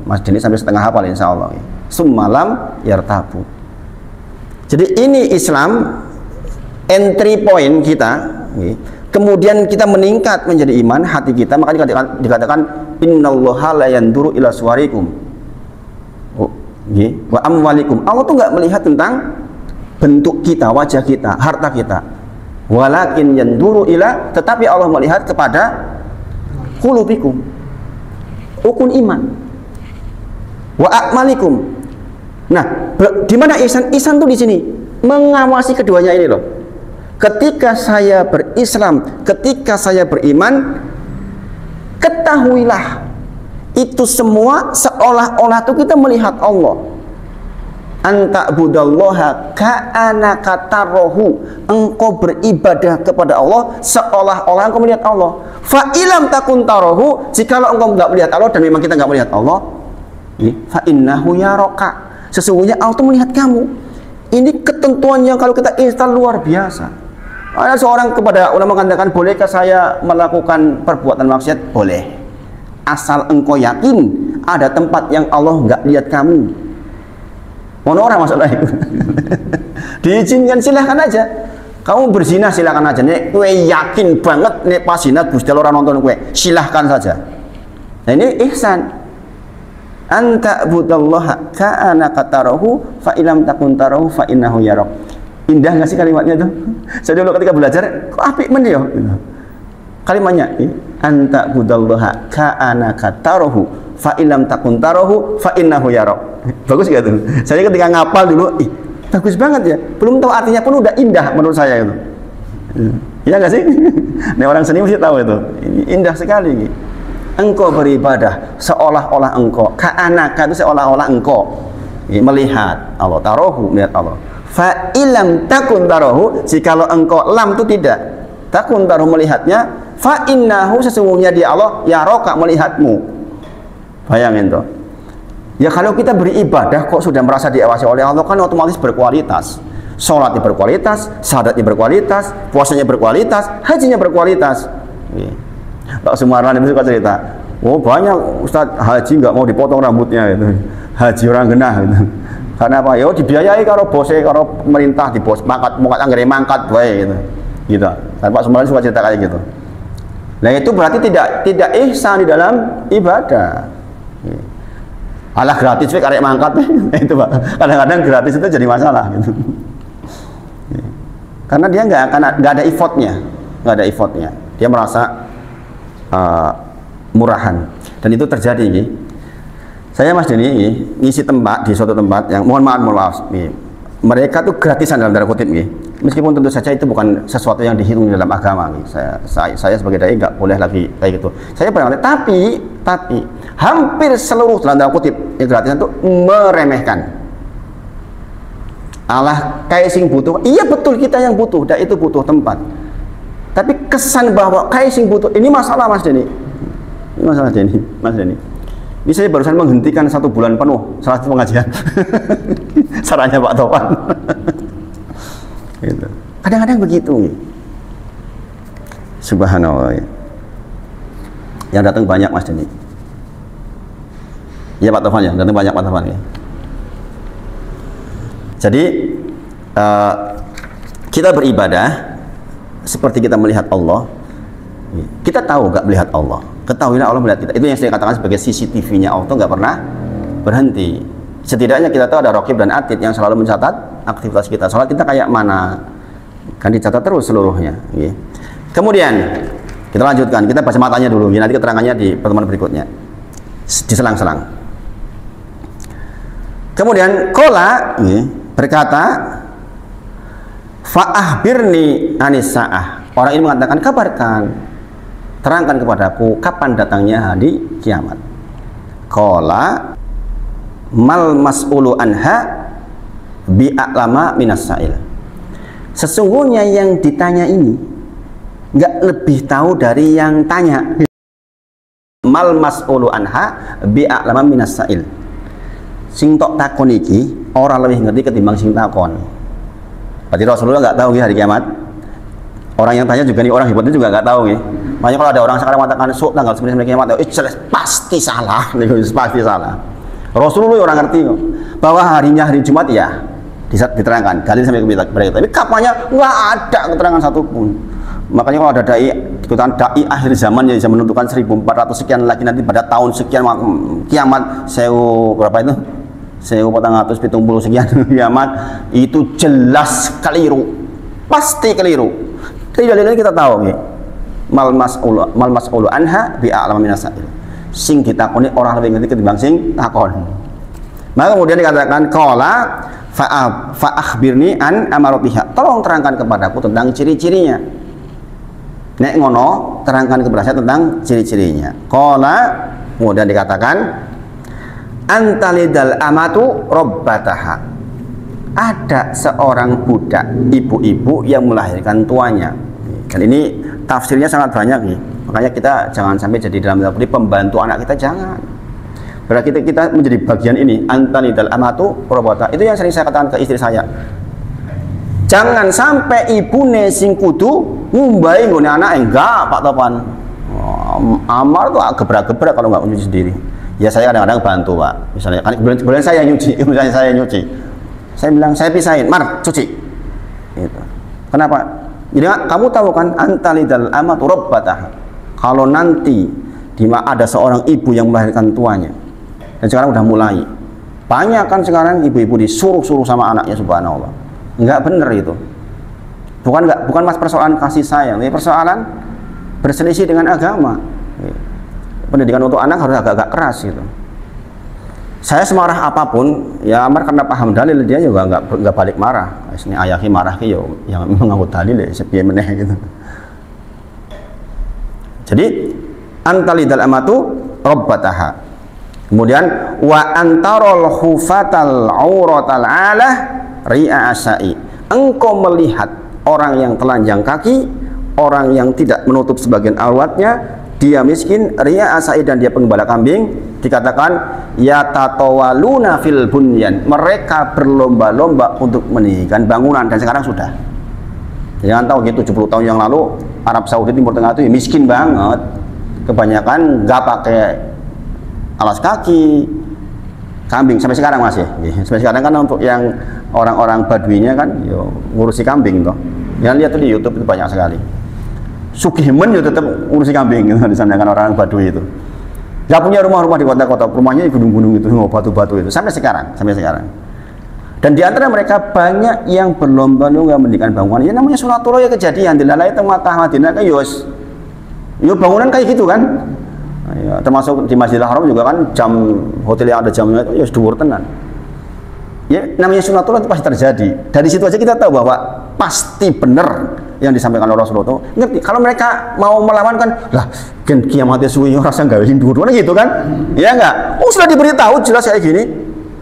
Speaker 1: Mas Deni sampai setengah hafal insya Allah. Summalam yartabu. Jadi ini Islam, entry point kita. Kemudian kita meningkat menjadi iman, hati kita, maka dikatakan innallaha la yanduru ila suwarikum wa amwalikum. Allah tuh nggak melihat tentang bentuk kita, wajah kita, harta kita. Walakin yanduru ila, tetapi Allah melihat kepada qulubikum, rukun iman, wa a'malikum. Nah, di mana ihsan? Ihsan tuh di sini mengawasi keduanya ini loh. Ketika saya berislam, ketika saya beriman, ketahuilah itu semua seolah-olah tuh kita melihat Allah. Anta budallaha ka'anaka tarahu, engkau beribadah kepada Allah seolah-olah engkau melihat Allah. Fa ilam takun tarahu, jikalau engkau enggak melihat Allah, dan memang kita enggak melihat Allah, fa innahu yaraka, sesungguhnya Allah itu melihat kamu. Ini ketentuan yang kalau kita install luar biasa. Ada seorang kepada ulama mengatakan, bolehkah saya melakukan perbuatan maksiat? Boleh, asal engkau yakin ada tempat yang Allah enggak lihat kamu. Mana orang masalah itu? Diizinkan, silahkan aja. Kamu berzina silahkan aja. Nek kue yakin banget nek pas zina Gusti Allah orang nonton kue, silahkan saja. Nah ini ihsan. Anta budallaha ka'anaka tarahu fa ilam takun tarahu fa innahu yarok. Indah nggak sih kalimatnya tuh? Saya dulu ketika belajar, kok apik men ya? Kalimatnya anta budallaha ka'anaka tarahu fa ilam takun tarahu fa innahu yarok. Bagus gak tuh? Saya ketika ngapal dulu, bagus banget ya. Belum tahu artinya pun udah indah menurut saya itu. Iya gak sih? Nah orang seni mesti tahu itu. Ini indah sekali. Engkau beribadah seolah-olah engkau, ka'anaka itu seolah-olah engkau melihat Allah, tarohu, melihat Allah. Fa ilam takun tarohu, jikalau engkau lam itu tidak takun tarohu melihatnya, fa innahu sesungguhnya dia Allah yaroka melihatmu. Bayangin tuh. Ya kalau kita beribadah kok sudah merasa diawasi oleh Allah, kan otomatis berkualitas. Sholatnya berkualitas, sahadatnya berkualitas, puasanya berkualitas, hajinya berkualitas. Pak Sumarlan itu suka cerita, oh banyak Ustaz haji nggak mau dipotong rambutnya gitu. Haji orang genah gitu. Karena apa? Ya dibiayai karo bosnya, karo pemerintah, di bos mangkat anggere mangkat bae gitu. Gitu. Dan Pak Sumarlan suka cerita kayak gitu. Nah itu berarti tidak ihsan di dalam ibadah. Alah gratis karek mangkat itu Pak. Kadang-kadang gratis itu jadi masalah gitu. Karena dia nggak ada effortnya. nggak ada effortnya. Dia merasa murahan, dan itu terjadi nih. Saya Mas Denny ngisi tempat di suatu tempat yang mohon maaf nih. Mereka tuh gratisan dalam tanda kutip nih. Meskipun tentu saja itu bukan sesuatu yang dihitung dalam agama nih. Saya sebagai dai nggak boleh lagi kayak gitu. Saya pernah, tapi hampir seluruh dalam tanda kutip yang gratisan itu meremehkan. Allah kayak sing butuh. Iya betul, kita yang butuh, dan itu butuh tempat. Tapi kesan bahwa kayak sing butuh, ini masalah Mas Denny. Ini masalah Mas Denny. Ini saya barusan menghentikan 1 bulan penuh salah satu pengajian. Sarannya Pak Topan. Gitu. Kadang-kadang begitu. Subhanallah. Yang datang banyak Mas Denny. Ya Pak Topan ya, datang banyak Pak Topan ya. Jadi kita beribadah seperti kita melihat Allah. Kita tahu nggak melihat Allah. Ketahuilah Allah melihat kita. Itu yang saya katakan sebagai CCTV-nya Allah nggak pernah berhenti. Setidaknya kita tahu ada Raqib dan Atid yang selalu mencatat aktivitas kita. Soalnya kita kayak mana, kan dicatat terus seluruhnya. Kemudian kita lanjutkan. Kita baca matanya dulu. Nanti keterangannya di pertemuan berikutnya. Diselang-selang. Kemudian Qala berkata, fa'ahbirni anis-sa'ah. Orang ini mengatakan, kabarkan, terangkan kepadaku kapan datangnya hari kiamat. Qala mal mas'ulu anha bi'a'lama minas sa'il. Sesungguhnya yang ditanya ini nggak lebih tahu dari yang tanya. Mal mas'ulu anha bi'a'lama minas sa'il. Sing tok takon iki orang lebih ngerti ketimbang sing takon. Berarti Rasulullah nggak tahu hari kiamat. Orang yang tanya juga nih, orang hebatnya juga nggak tahu nih. Makanya kalau ada orang sekarang mengatakan tanggal 9 kiamat, pasti salah, pasti salah. Rasulullah orang ngerti kok bahwa harinya hari Jumat ya diterangkan dalil sampai berita. Tapi kapannya nggak ada keterangan satupun. Makanya kalau ada ikutan dai akhir zaman yang bisa menentukan 1400 sekian lagi nanti pada tahun sekian kiamat sewu berapa itu? 1470 sekian kiamat, itu jelas keliru, pasti keliru. Dari dalilnya kita tahu nih, mal mas'ulu anha bi'a'lama minas sa'il. Sing ditakoni orang lebih ngerti ketimbang sing takon. Maka kemudian dikatakan qala fa'akhbirni an amaratiha. Tolong terangkan kepadaku tentang ciri-cirinya. Nek ngono, terangkan kepada saya tentang ciri-cirinya. Qala, kemudian dikatakan antalidal amatu rabbataha. Ada seorang budak ibu-ibu yang melahirkan tuanya. Dan ini tafsirnya sangat banyak nih. Makanya kita jangan sampai jadi dalam arti pembantu anak kita, jangan. Berarti kita menjadi bagian ini, antalidal amatu rabbataha. Itu yang sering saya katakan ke istri saya. Jangan sampai ibune sing kudu ngumbai nggone anak enggak Pak Topan. Amar tuh gebrak-gebrak kalau nggak nyuci sendiri. Ya saya kadang-kadang bantu Pak. Misalnya kan bulan saya nyuci, misalnya saya nyuci. Saya bilang saya pisahin, Mar cuci. Gitu. Kenapa? Jadi kamu tahu kan antalidal amatu rabbataha. Kalau nanti ada seorang ibu yang melahirkan tuanya, dan sekarang udah mulai banyak kan sekarang ibu-ibu disuruh-suruh sama anaknya, subhanallah. Enggak benar itu. Bukan mas persoalan kasih sayang, ini persoalan berselisih dengan agama. Pendidikan untuk anak harus agak-agak keras gitu. Saya semarah apapun, ya Amar karena paham dalil dia juga nggak balik marah. Ini ayahnya marah ki yo, yang menganggap dalil ya sepiye meneh gitu. Jadi antalidal amatu rabbataha. Kemudian wa antarul hufatal auratal alah ri'a asai. Engkau melihat orang yang telanjang kaki, orang yang tidak menutup sebagian auratnya, dia miskin, ri'a asai, dan dia penggembala kambing. Dikatakan ya tatawaluna fil bunyan, mereka berlomba-lomba untuk meninggikan bangunan, dan sekarang sudah. Jangan tahu gitu, 70 tahun yang lalu Arab Saudi Timur Tengah itu ya miskin banget, kebanyakan nggak pakai alas kaki, kambing sampai sekarang masih. Sampai sekarang kan untuk yang orang-orang Baduinya kan yo ngurusi kambing toh. Yang lihat tuh di YouTube itu banyak sekali. Sugimen ya tetap ngurusi kambing gitu, di sana kan orang Badui itu. Gak punya rumah-rumah di kota-kota, rumahnya di gunung-gunung itu, batu-batu itu sampai sekarang. Dan di antara mereka banyak yang berlomba-lomba mendirikan bangunan. Ya namanya sunatullah ya kejadian. Dilalai tengah Madinah kan yos. Yo bangunan kayak gitu kan. Ya, termasuk di Masjidil Haram juga kan jam hotel yang ada jamnya itu ya dhuwur tenan. Ya namanya sunatullah itu pasti terjadi. Dari situ aja kita tahu bahwa pasti benar yang disampaikan oleh Rasulullah itu. Ngerti? Kalau mereka mau melawan kan, lah kan kiamatnya suwi rasa gawe dhuwur gitu kan? Ya enggak? Oh sudah diberitahu jelas kayak gini.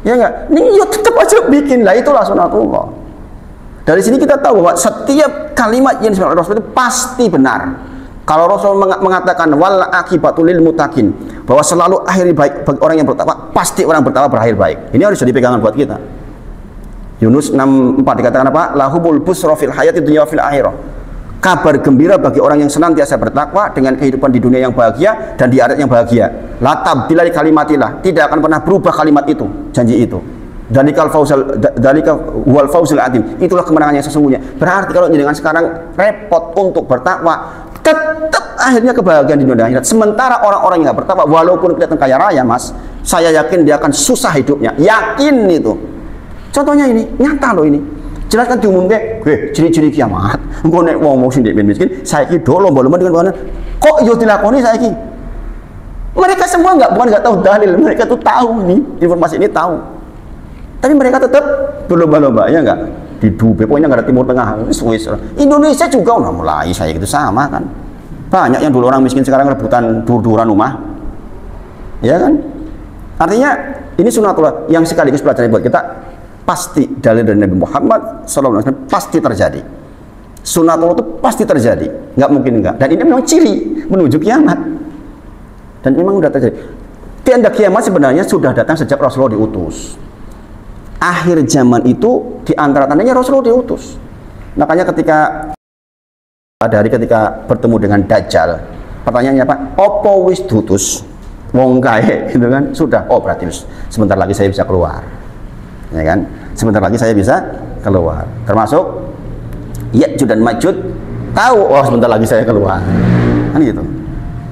Speaker 1: Ya enggak? Ini ya tetap aja bikin lah, itulah sunatullah. Dari sini kita tahu bahwa setiap kalimat yang disampaikan oleh Rasulullah itu pasti benar. Kalau Rasul mengatakan wal akibatul lil muttaqin, bahwa selalu akhir baik bagi orang yang bertakwa, pasti orang bertakwa berakhir baik. Ini harus jadi pegangan buat kita. Yunus 6:4 dikatakan apa? Lahumul busra fil hayati dunya fil akhirah. Kabar gembira bagi orang yang senantiasa bertakwa dengan kehidupan di dunia yang bahagia dan di akhirat yang bahagia. La tabdila li kalimatillah, tidak akan pernah berubah kalimat itu, janji itu. Dalikal wal fauzul adim. Itulah kemenangan yang sesungguhnya. Berarti kalau jenengan sekarang repot untuk bertakwa, tetap akhirnya kebahagiaan di dunia akhirat. Sementara orang-orang yang nggak bertakwa, walaupun kelihatan kaya raya, Mas, saya yakin dia akan susah hidupnya. Yakin itu. Contohnya ini, nyata loh ini. Jelas kan diumumkan, ciri-ciri kiamat. Engko nek wong sing ndek miskin, saiki do lomba-lomba dengan mana? Kok yo dilakoni saiki? Mereka semua bukan nggak tahu dalil, mereka tuh tahu nih, informasi ini tahu. Tapi mereka tetap berlomba-lomba, ya enggak? Di Dubai, pokoknya nggak ada Timur Tengah, Swiss. Indonesia juga udah mulai saya gitu sama kan. Banyak yang dulu orang miskin sekarang rebutan dur-duran rumah, ya kan? Artinya ini sunatullah yang sekaligus pelajaran buat kita, pasti dalil dari Nabi Muhammad SAW pasti terjadi. Sunatullah itu pasti terjadi, nggak mungkin enggak. Dan ini memang ciri menuju kiamat. Dan memang sudah terjadi. Tanda kiamat sebenarnya sudah datang sejak Rasulullah diutus. Akhir zaman itu di antara tandanya Rasulullah diutus. Makanya ketika pada hari ketika bertemu dengan Dajjal, pertanyaannya apa? Opo wis dutus wong kae gitu kan? Sudah. Oh berarti sebentar lagi saya bisa keluar. Ya kan? Sebentar lagi saya bisa keluar. Termasuk Ya'juj dan Ma'juj tahu, oh sebentar lagi saya keluar. Kan gitu.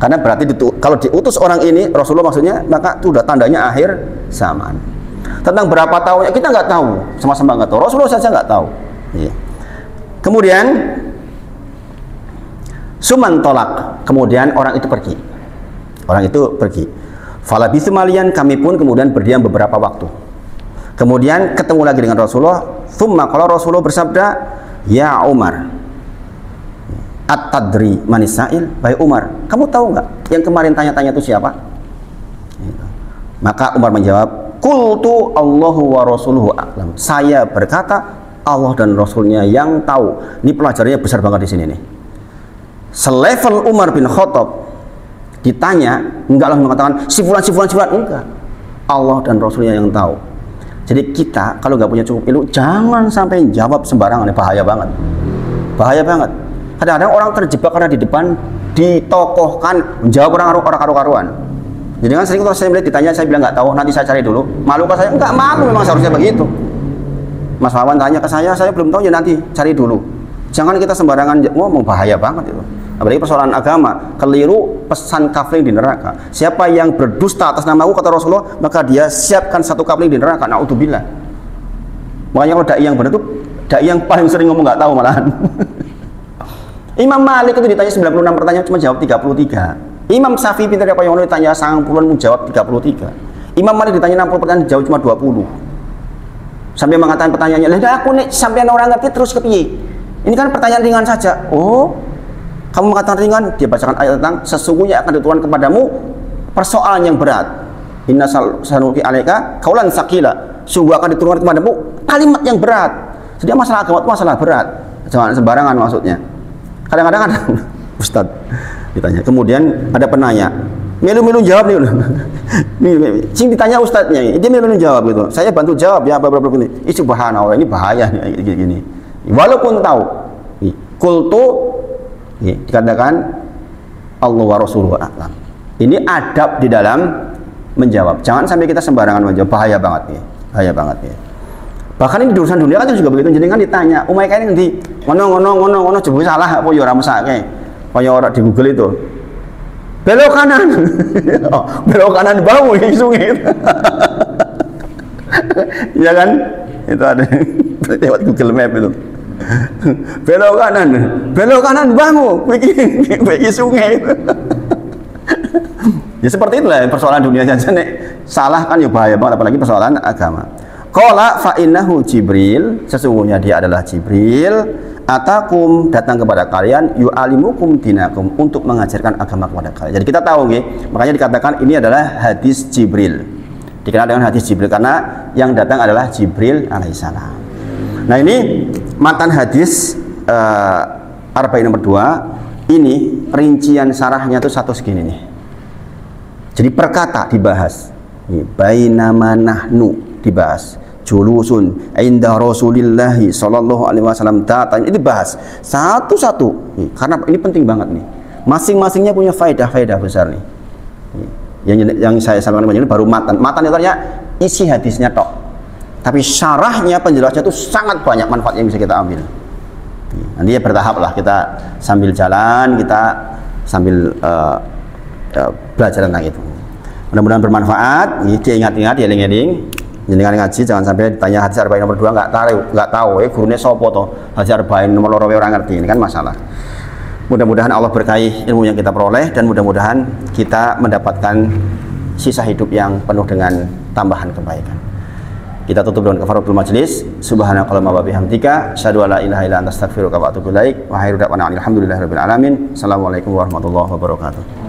Speaker 1: Karena berarti kalau diutus orang ini Rasulullah maksudnya, maka itu sudah tandanya akhir zaman. Tentang berapa tahunnya kita nggak tahu, sama-sama nggak tahu. Rasulullah saja nggak tahu. Iya. Kemudian suman tolak, kemudian orang itu pergi. Orang itu pergi. Falabithu malian, kami pun kemudian berdiam beberapa waktu. Kemudian ketemu lagi dengan Rasulullah. Thumma kalau Rasulullah bersabda, ya Umar, at-tadri manisail, baik Umar, kamu tahu nggak yang kemarin tanya-tanya itu siapa? Maka Umar menjawab, qultu Allahu wa rasuluhu a'lam. Saya berkata, Allah dan Rasulnya yang tahu. Ini pelajarannya besar banget di sini nih. Selevel Umar bin Khattab ditanya, enggak langsung mengatakan si fulan, enggak. Allah dan Rasulnya yang tahu. Jadi kita kalau nggak punya cukup ilmu, jangan sampai jawab sembarangan, bahaya banget. Bahaya banget. Kadang-kadang orang terjebak karena di depan ditokohkan menjawab orang karu-karuan. Jadi kan sering kalau saya melihat ditanya, saya bilang nggak tahu, nanti saya cari dulu. Malu ke saya? Enggak malu, memang seharusnya begitu. Mas Wawan tanya ke saya belum tahu, ya nanti cari dulu. Jangan kita sembarangan ngomong, bahaya banget itu. Apalagi persoalan agama, keliru pesan kafling di neraka. Siapa yang berdusta atas namaku, kata Rasulullah, maka dia siapkan satu kafling di neraka. Naudzubillah. Makanya kalau dai yang benar itu dai yang paling sering ngomong nggak tahu malahan. Imam Malik itu ditanya 96 pertanyaan cuma jawab 33. Imam Syafi'i pintar apa yang ditanya 90-an menjawab 33. Imam Malik ditanya 60 pertanyaan jawab cuma 20. Sampai mengatakan pertanyaannya, "Lah aku nih sampai orang ngerti terus kepiye? Ini kan pertanyaan ringan saja." Oh, kamu mengatakan ringan, dia bacakan ayat tentang sesungguhnya akan diturunkan kepadamu persoalan yang berat. Inna sanuki alaika kaulan sakila. Sungguh akan diturunkan kepadamu kalimat yang berat. Jadi masalah agama itu masalah berat. Jangan sembarangan maksudnya. Kadang-kadang ada Ustaz ditanya, kemudian ada penanya, milu-milu jawab nih. Sing ditanya ustadznya, dia milu-milu jawab gitu. Saya bantu jawab ya, beberapa ini. Subhanallah, ini bahaya nih gini. Walaupun tahu, kultu dikatakan Allah wa Rasuluhu a'lam. Ini adab di dalam menjawab. Jangan sampai kita sembarangan menjawab, bahaya banget nih, bahaya banget nih. Bahkan ini di urusan dunia kan juga begitu. Jadi kan ditanya, umai kain nanti ngono coba salah apa ya ora mesake. Kaya orang di Google itu belok kanan. Belok kanan bau sungai. Ya kan? Itu ada lewat Google Map itu. Belok kanan bangun, pergi sungai itu. Ya seperti itulah persoalan dunia saja nek salah kan ya bahaya banget, apalagi persoalan agama. Qala fa innahu Jibril, sesungguhnya dia adalah Jibril, atakum datang kepada kalian yu'alimukum dinakum, untuk mengajarkan agama kepada kalian. Jadi kita tahu nggih, makanya dikatakan ini adalah hadis Jibril. Dikenal dengan hadis Jibril karena yang datang adalah Jibril alaihissalam. Nah, ini matan hadis arba'in nomor 2. Ini rincian sarahnya tuh satu segini nih. Jadi per kata dibahas. Bainama nahnu dibahas. Julusun inda Rasulillahi sallallahu alaihi wasallam datang, ini dibahas satu-satu. Karena ini penting banget nih. Masing-masingnya punya faedah-faedah besar nih. Yang saya sampaikan ini baru matan. Matan itu artinya isi hadisnya tok. Tapi syarahnya, penjelasannya itu sangat banyak manfaat yang bisa kita ambil. Nanti ya bertahap lah, kita sambil jalan, kita sambil belajar tentang itu. Mudah-mudahan bermanfaat. Diingat-ingat, dieling-eling. Jenengan ngaji jangan sampai ditanya hadis arba'in nomor 2 nggak tahu gurunya sopo toh, hadis arba'in nomor 2 orang ngerti, ini kan masalah. Mudah-mudahan Allah berkahi ilmu yang kita peroleh, dan mudah-mudahan kita mendapatkan sisa hidup yang penuh dengan tambahan kebaikan. Kita tutup dengan kafaratul majlis. Subhanakallahumma wa bihamdika asyhadu an la ilaha illa anta astaghfiruka wa atubu ilaik. Wa khairu da'wana alhamdulillahirabbil alamin. Assalamualaikum warahmatullahi wabarakatuh.